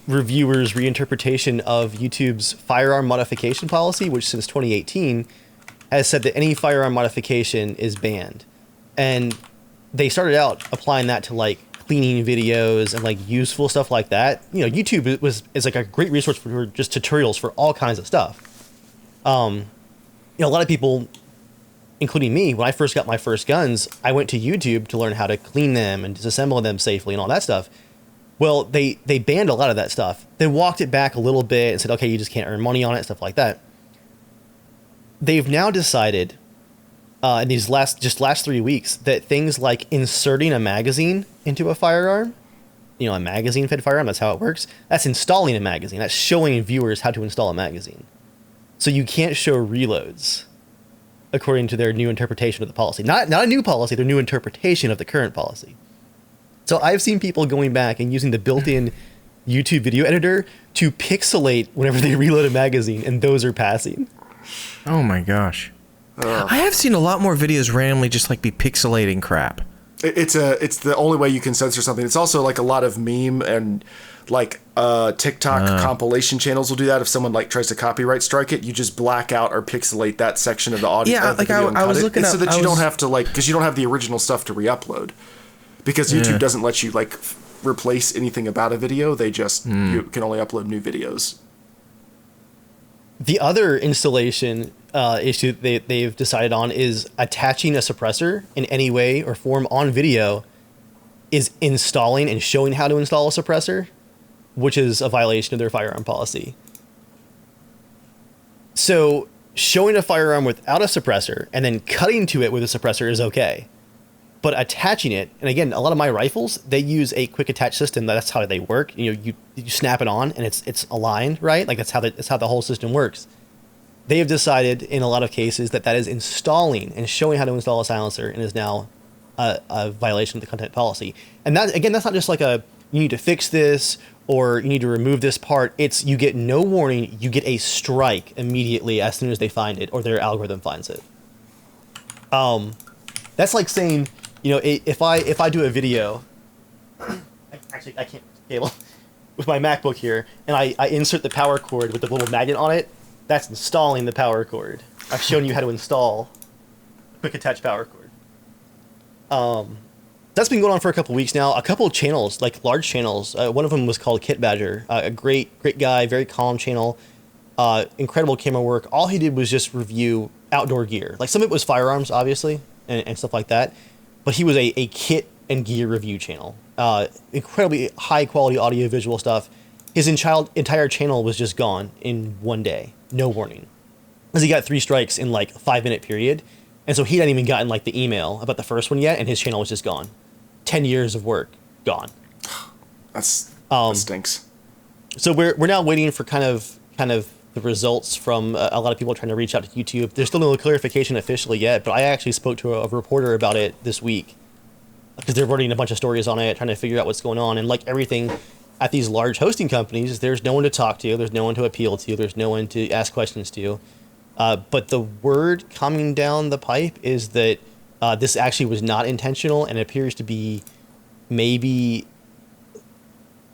B: reviewers' reinterpretation of YouTube's firearm modification policy, which since 2018 has said that any firearm modification is banned. And they started out applying that to like cleaning videos and like useful stuff like that. You know, YouTube is like a great resource for just tutorials for all kinds of stuff. You know, a lot of people, including me, when I first got my first guns, I went to YouTube to learn how to clean them and disassemble them safely and all that stuff. Well, they banned a lot of that stuff. They walked it back a little bit and said, okay, you just can't earn money on it, stuff like that. They've now decided in these last 3 weeks that things like inserting a magazine into a firearm, you know, a magazine fed firearm, that's how it works. That's installing a magazine. That's showing viewers how to install a magazine. So you can't show reloads according to their new interpretation of the policy. Not a new policy, their new interpretation of the current policy. So I've seen people going back and using the built-in YouTube video editor to pixelate whenever they reload a magazine, and those are passing.
D: oh my gosh, I have seen a lot more videos randomly just like be pixelating crap.
A: It's the only way you can censor something. It's also like a lot of meme and like TikTok compilation channels will do that. If someone like tries to copyright strike it, you just black out or pixelate that section of the audio.
D: Yeah,
A: of the
D: like
A: video and
D: I
A: cut
D: was
A: it.
D: looking
A: It's
D: up,
A: so that
D: I
A: you don't
D: was-
A: have to like, because you don't have the original stuff to re-upload. Because YouTube doesn't let you like replace anything about a video. They just you can only upload new videos.
B: The other installation issue they've decided on is attaching a suppressor in any way or form on video is installing and showing how to install a suppressor, which is a violation of their firearm policy. So showing a firearm without a suppressor and then cutting to it with a suppressor is okay. But attaching it, and again, a lot of my rifles, they use a quick attach system. That's how they work. You know, you snap it on and it's aligned, right? Like that's how the whole system works. They have decided in a lot of cases that is installing and showing how to install a silencer and is now a violation of the content policy. And that, again, that's not just like you need to fix this or you need to remove this part. It's you get no warning. You get a strike immediately as soon as they find it or their algorithm finds it. That's like saying, you know, if I do a video, actually I can't cable with my MacBook here, and I insert the power cord with the little magnet on it, that's installing the power cord. I've shown you how to install a quick attach power cord. That's been going on for a couple weeks now. A couple of channels, like large channels. One of them was called Kit Badger, a great guy, very calm channel, incredible camera work. All he did was just review outdoor gear. Like some of it was firearms, obviously, and stuff like that. But he was a kit and gear review channel. Incredibly high quality audio visual stuff. His entire channel was just gone in one day. No warning. Because he got 3 strikes in like a 5-minute period. And so he hadn't even gotten like the email about the first one yet, and his channel was just gone. 10 years of work gone.
A: That stinks.
B: So we're now waiting for kind of the results from a lot of people trying to reach out to YouTube. There's still no clarification officially yet, but I actually spoke to a reporter about it this week because they're running a bunch of stories on it, trying to figure out what's going on. And like everything at these large hosting companies, there's no one to talk to, there's no one to appeal to, there's no one to ask questions to. But the word coming down the pipe is that this actually was not intentional, and it appears to be maybe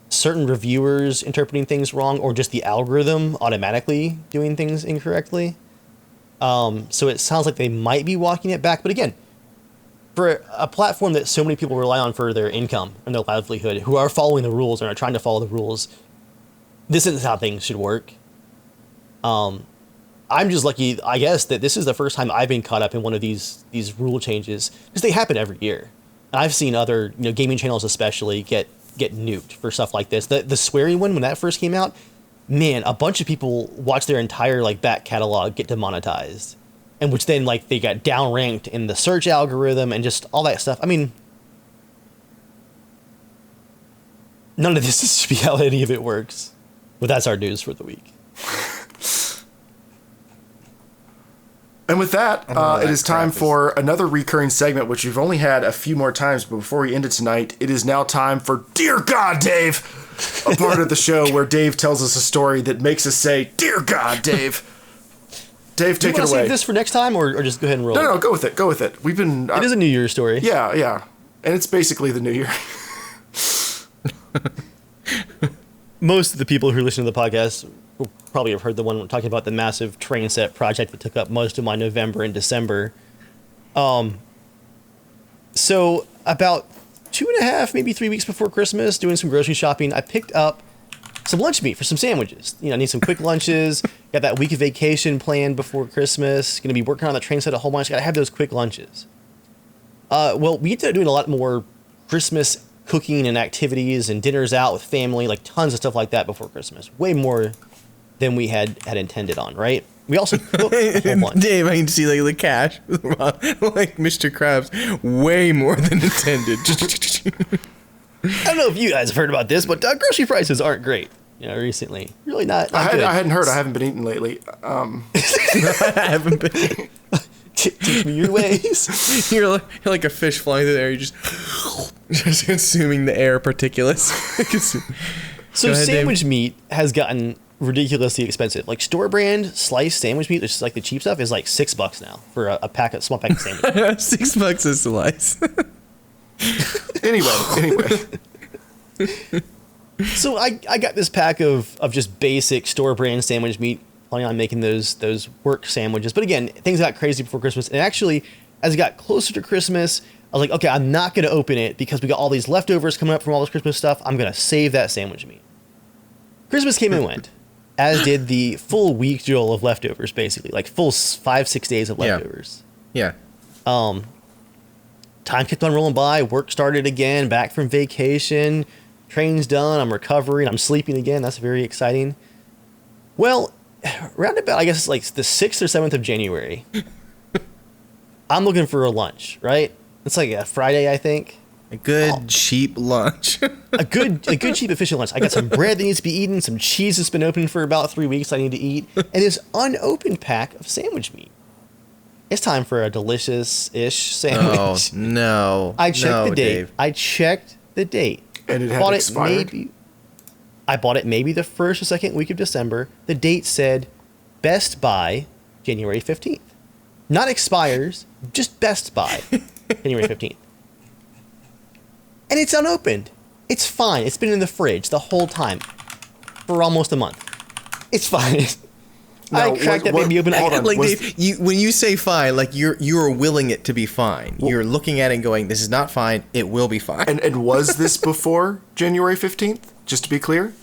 B: certain reviewers interpreting things wrong, or just the algorithm automatically doing things incorrectly. So it sounds like they might be walking it back. But again, for a platform that so many people rely on for their income and their livelihood, who are following the rules and are trying to follow the rules, this isn't how things should work. I'm just lucky, I guess, that this is the first time I've been caught up in one of these rule changes, because they happen every year. And I've seen other, gaming channels especially get nuked for stuff like this. The swearing one, when that first came out, man, a bunch of people watched their entire back catalog get demonetized, and which then they got downranked in the search algorithm and just all that stuff. I mean, none of this is to be how any of it works, but that's our news for the week.
A: And with that,
C: Oh,
A: it is time
C: crap is-
A: for another recurring segment, which we've only had a few more times. But before we end it tonight, it is now time for Dear God, Dave, a part of the show where Dave tells us a story that makes us say, Dear God, Dave. Dave,
B: Do you
A: take it
B: want to
A: away.
B: save this for next time, or just go ahead and roll?
A: No, go with it. Go with it. We've been.
B: It is a New Year's story.
A: Yeah. And it's basically the new year.
B: Most of the people who listen to the podcast will probably have heard the one talking about the massive train set project that took up most of my November and December. So about 2.5, maybe 3 weeks before Christmas, doing some grocery shopping, I picked up some lunch meat for some sandwiches. You know, I need some quick lunches. Got that week of vacation planned before Christmas. Going to be working on the train set a whole bunch. Got to have those quick lunches. Well, we ended up doing a lot more Christmas cooking and activities and dinners out with family, like tons of stuff like that before Christmas. Way more than we had intended on, right? We also cooked a whole bunch.
D: Dave, I can see like the cash, like Mr. Krabs, way more than intended.
B: I don't know if you guys have heard about this, but grocery prices aren't great. You know, recently, really not
A: I
B: good.
A: hadn't heard. I haven't been eating lately.
D: I haven't been.
B: Teach me your ways.
D: You're like a fish flying through the air. You're just consuming the air particulates.
B: So
D: Go ahead,
B: sandwich meat has gotten ridiculously expensive. Like store brand sliced sandwich meat, which is like the cheap stuff, is like $6 now for a small pack of sandwich.
D: $6 a slice.
A: Anyway.
B: So I got this pack of just basic store brand sandwich meat, planning on making those work sandwiches. But again, things got crazy before Christmas. And actually, as it got closer to Christmas, I was like, okay, I'm not going to open it because we got all these leftovers coming up from all this Christmas stuff. I'm going to save that sandwich meat. Christmas came and went, as did the full week, Joel, of leftovers, basically. Like full 5-6 days of leftovers.
D: Yeah.
B: Time kept on rolling by. Work started again, back from vacation. Train's done. I'm recovering. I'm sleeping again. That's very exciting. Well, round about, I guess it's like the 6th or 7th of January. I'm looking for a lunch, right? It's like a Friday, I think.
D: A good cheap lunch.
B: A good cheap, efficient lunch. I got some bread that needs to be eaten, some cheese that's been open for about 3 weeks I need to eat, and this unopened pack of sandwich meat. It's time for a delicious-ish sandwich.
D: Oh, no.
B: I checked the date.
D: Dave.
B: I checked the date.
A: And it had expired?
B: I bought it maybe the 1st or 2nd week of December. The date said Best Buy January 15th. Not expires, just Best Buy January 15th. And it's unopened. It's fine. It's been in the fridge the whole time for almost a month. It's fine.
A: Now,
B: I cracked that baby open.
A: hold on.
D: Like
A: Was-
D: Dave, when you say fine, like you're willing it to be fine. You're looking at it and going, "This is not fine. It will be fine."
A: And was this before January 15th? Just to be clear?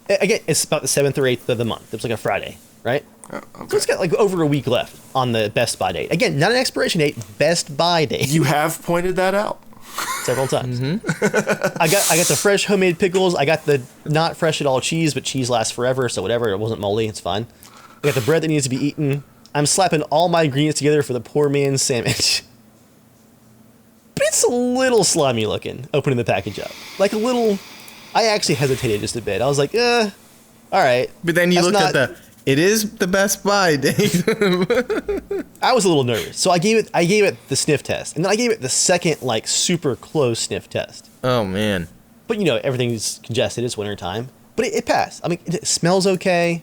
B: Again, it's about the 7th or 8th of the month. It was like a Friday, right?
A: Oh, okay.
B: So it's got like over a week left on the Best Buy date. Again, not an expiration date, Best Buy date.
A: You have pointed that out.
B: Several times. I got the fresh homemade pickles. I got the not fresh at all cheese, but cheese lasts forever, so whatever. It wasn't moldy. It's fine. I got the bread that needs to be eaten. I'm slapping all my ingredients together for the poor man's sandwich. But it's a little slimy looking, opening the package up. Like a little... I actually hesitated just a bit. I was like, all right.
D: But then you
B: That's
D: looked
B: not-
D: at it is the Best Buy, Dave.
B: I was a little nervous. So I gave it the sniff test. And then I gave it the second, like, super close sniff test.
D: Oh man.
B: But, you know, everything's congested. It's wintertime. But it passed. I mean, it smells okay.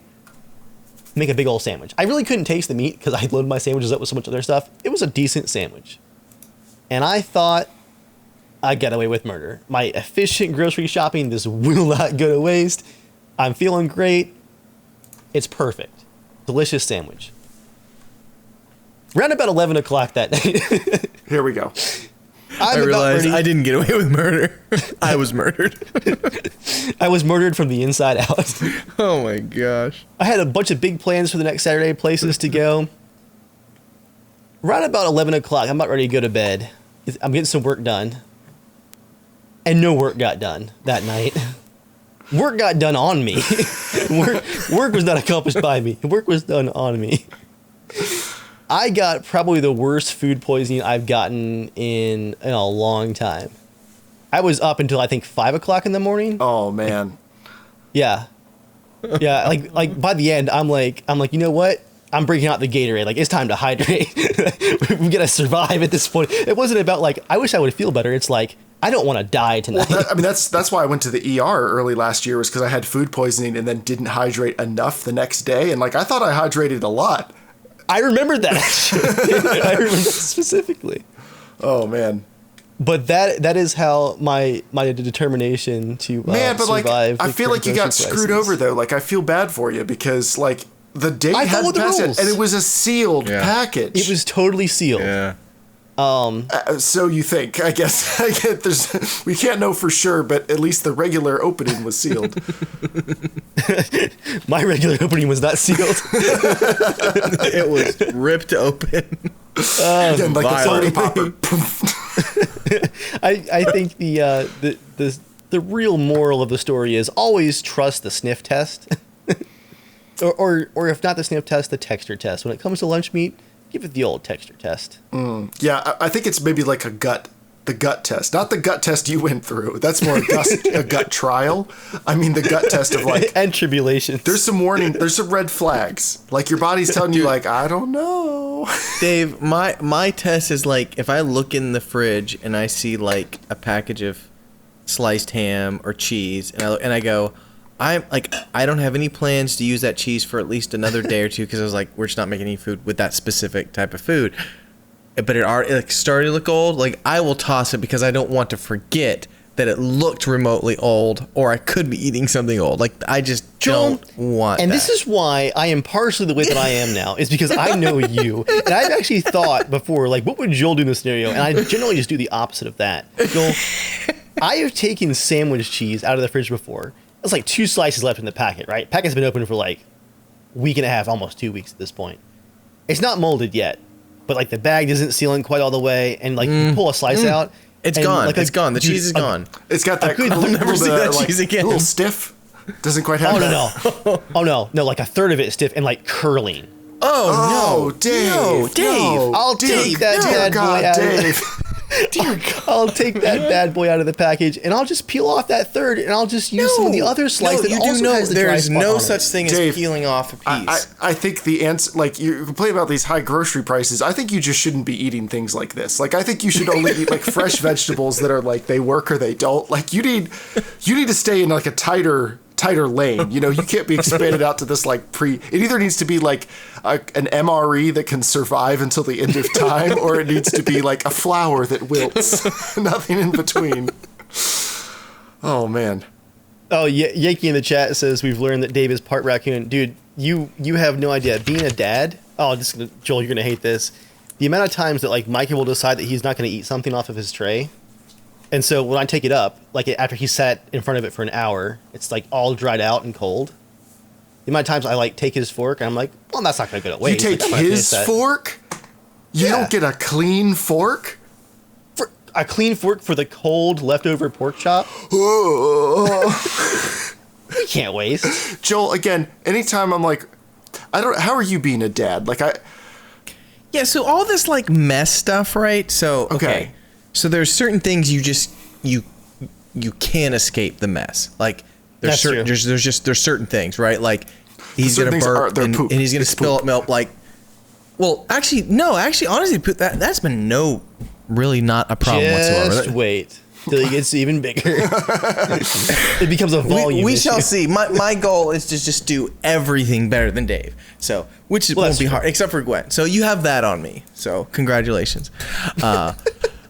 B: Make a big old sandwich. I really couldn't taste the meat because I loaded my sandwiches up with so much other stuff. It was a decent sandwich. And I thought I got away with murder. My efficient grocery shopping, this will not go to waste. I'm feeling great. It's perfect. Delicious sandwich. Round about 11 o'clock that night.
A: Here we go.
D: I
B: I'm about
D: realized
B: ready.
D: I didn't get away with murder. I was murdered.
B: I was murdered from the inside out.
D: Oh my gosh.
B: I had a bunch of big plans for the next Saturday, places to go. Right about 11 o'clock, I'm about ready to go to bed. I'm getting some work done. And no work got done that night. Work got done on me. work was not accomplished by me. Work was done on me. I got probably the worst food poisoning I've gotten in a long time. I was up until I think 5 o'clock in the morning.
A: Oh, man.
B: Yeah. Yeah, like by the end, I'm like, you know what? I'm breaking out the Gatorade. Like, it's time to hydrate. We gotta survive at this point. It wasn't about like, I wish I would feel better. It's like, I don't want to die tonight.
A: Well, that's why I went to the ER early last year, was because I had food poisoning and then didn't hydrate enough the next day. And like, I thought I hydrated a lot.
B: I remembered that. I remember that specifically.
A: Oh man.
B: But that is how my determination to
A: but
B: survive.
A: Like, I feel like you got screwed over though. Like, I feel bad for you because like the date hadn't passed yet, and it was a sealed package.
B: It was totally sealed.
D: Yeah.
A: So you think? I guess we can't know for sure, but at least the regular opening was sealed.
B: My regular opening was not sealed.
D: It was ripped open.
A: Again, like a party popper.
B: I think the real moral of the story is always trust the sniff test, or if not the sniff test, the texture test. When it comes to lunch meat, give it the old texture test.
A: Yeah, I think it's maybe like the gut test, not the gut test you went through. That's more a gut trial. I mean, the gut test of like
B: and tribulations.
A: There's some warning. There's some red flags. Like your body's telling you, like, I don't know.
D: Dave, my test is like, if I look in the fridge and I see like a package of sliced ham or cheese, and I go, I don't have any plans to use that cheese for at least another day or two, because I was like, we're just not making any food with that specific type of food. But it already like started to look old. Like, I will toss it because I don't want to forget that it looked remotely old, or I could be eating something old. Like, I just don't want
B: And
D: that.
B: this is why I am partially the way that I am now, is because I know you. And I've actually thought before, like, what would Joel do in this scenario? And I generally just do the opposite of that. Joel, I have taken sandwich cheese out of the fridge before. There's like 2 slices left in the packet, right? Packet's been open for like a week and a half, almost 2 weeks at this point. It's not molded yet, but like the bag isn't sealing quite all the way. And like you pull a slice out.
D: It's
B: and,
D: gone.
B: like,
D: it's gone. The cheese is gone.
A: It's got that.
B: I'll
D: never see that cheese again.
A: A little stiff. Doesn't quite have.
B: Oh no! Like a third of it is stiff and like curling.
A: Oh no, Dave!
D: No, Dave!
A: No.
B: I'll take that bad boy out
A: Dave.
B: I'll take that bad boy out of the package, and I'll just peel off that third, and I'll just use some of the other slice that
D: you
B: also
D: do know
B: has the dry
D: there's
B: spot
D: no
B: on
D: such
B: it.
D: thing
A: Dave,
D: as peeling off a piece.
A: I think the answer, like, you complain about these high grocery prices. I think you just shouldn't be eating things like this. Like, I think you should only eat like fresh vegetables that are like they work or they don't. Like, you need to stay in like a tighter lane. You know, you can't be expanded out to this like it either needs to be like an MRE that can survive until the end of time, or it needs to be like a flower that wilts. Nothing in between. Oh man.
B: Oh, Yankee in the chat says we've learned that Dave is part raccoon. Dude, you have no idea. Being a dad, Joel, you're gonna hate this. The amount of times that like Micah will decide that he's not gonna eat something off of his tray. And so when I take it up, like after he sat in front of it for an hour, it's like all dried out and cold. The amount of times I like take his fork and I'm like, well, that's not going to go to waste.
A: You take
B: like,
A: his fork? You
B: Yeah.
A: don't get a clean fork?
B: For a clean fork for the cold leftover pork chop?
A: Oh.
B: You can't waste.
A: Joel, again, anytime I'm like, how are you being a dad? Like
D: Yeah, so all this like mess stuff, right? So okay. So there's certain things you can't escape the mess. Like there's certain things, right? Like he's gonna burp and he's gonna spill milk. Like, well, actually, honestly, that's been really not a problem whatsoever.
B: Just wait till he gets even bigger. It becomes a volume.
D: We
B: issue.
D: shall see. My goal is to just do everything better than Dave. So, which won't be hard, except for Gwen. So you have that on me. So congratulations.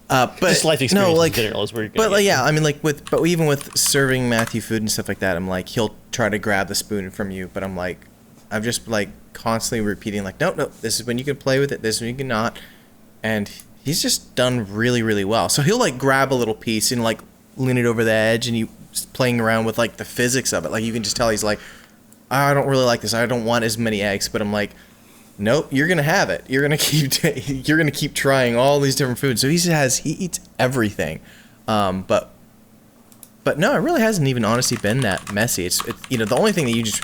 D: But
B: just life experience
D: no, like,
B: in general is where you're
D: but
B: gonna
D: like,
B: get.
D: yeah, I mean, like even with serving Matthew food and stuff like that, I'm like, he'll try to grab the spoon from you, but I'm just like constantly repeating like, no, this is when you can play with it, this is when you cannot, and he's just done really, really well. So he'll like grab a little piece and like lean it over the edge, and you playing around with like the physics of it. Like you can just tell he's like, I don't really like this. I don't want as many eggs, but I'm like, nope, you're gonna have it. You're gonna keep trying all these different foods. So he eats everything, but no, it really hasn't even honestly been that messy. It's the only thing that you just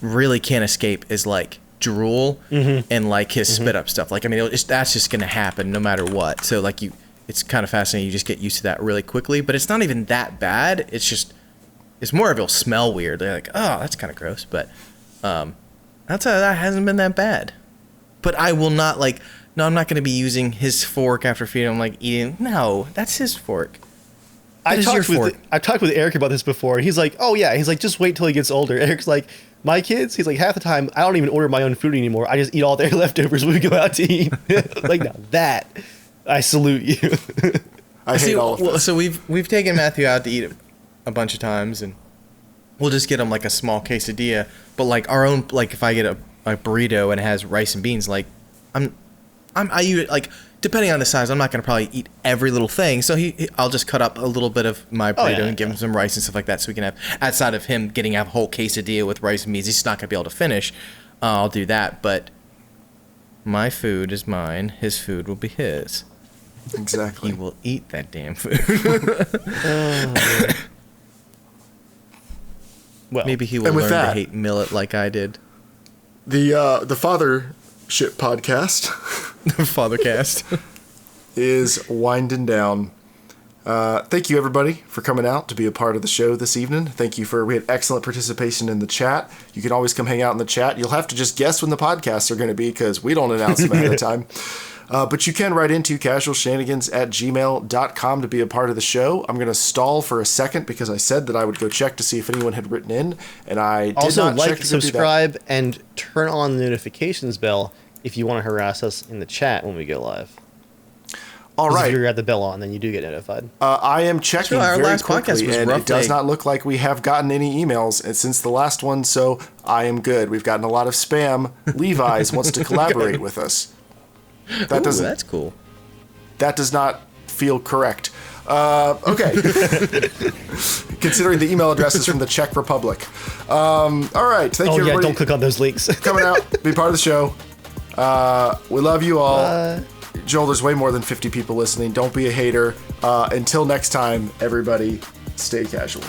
D: really can't escape is like drool and like his spit up stuff. Like I mean, that's just gonna happen no matter what. So like it's kind of fascinating. You just get used to that really quickly. But it's not even that bad. It's more of it'll smell weird. They're like, oh, that's kind of gross, but. I'll tell you, that hasn't been that bad. But I will not, like, no, I'm not going to be using his fork after feeding him, like, eating. No, that's his fork.
B: I talked with Eric about this before, and he's like, oh yeah, he's like, just wait till he gets older. Eric's like, my kids, he's like, half the time, I don't even order my own food anymore. I just eat all their leftovers when we go out to eat. Like, now that, I salute you.
A: I hate all of this.
D: So we've taken Matthew out to eat a bunch of times, and we'll just get him, like, a small quesadilla. But, like, our own, like, if I get a burrito and it has rice and beans, like, I eat it, like, depending on the size, I'm not going to probably eat every little thing. So I'll just cut up a little bit of my burrito and give him some rice and stuff like that, so we can have, outside of him getting a whole quesadilla with rice and beans, he's not going to be able to finish. I'll do that, but my food is mine. His food will be his.
A: Exactly.
D: He will eat that damn food.
B: Well,
D: maybe he will learn to hate millet like I did.
A: The Fathership podcast
D: Fathercast
A: is winding down. Thank you, everybody, for coming out to be a part of the show this evening. We had excellent participation in the chat. You can always come hang out in the chat. You'll have to just guess when the podcasts are going to be, because we don't announce them ahead of time. But you can write into casualshenanigans@gmail.com to be a part of the show. I'm going to stall for a second because I said that I would go check to see if anyone had written in, and I did
B: also
A: not check
B: like,
A: to go do that.
B: subscribe, and turn on the notifications bell if you want to harass us in the chat when we go live.
A: All right.
B: If you got the bell on, then you do get notified.
A: I am checking
D: our
A: very
D: last podcast
A: quickly,
D: was
A: and
D: rough
A: it does
D: day.
A: not look like we have gotten any emails since the last one, so I am good. We've gotten a lot of spam. Levi's wants to collaborate with us.
D: That's cool.
A: That does not feel correct. Okay. Considering the email address is from the Czech Republic. All right. Thank you, everybody.
B: Don't click on those links.
A: Coming out, be part of the show. We love you all. Joel, there's way more than 50 people listening. Don't be a hater. Until next time, everybody, stay casual.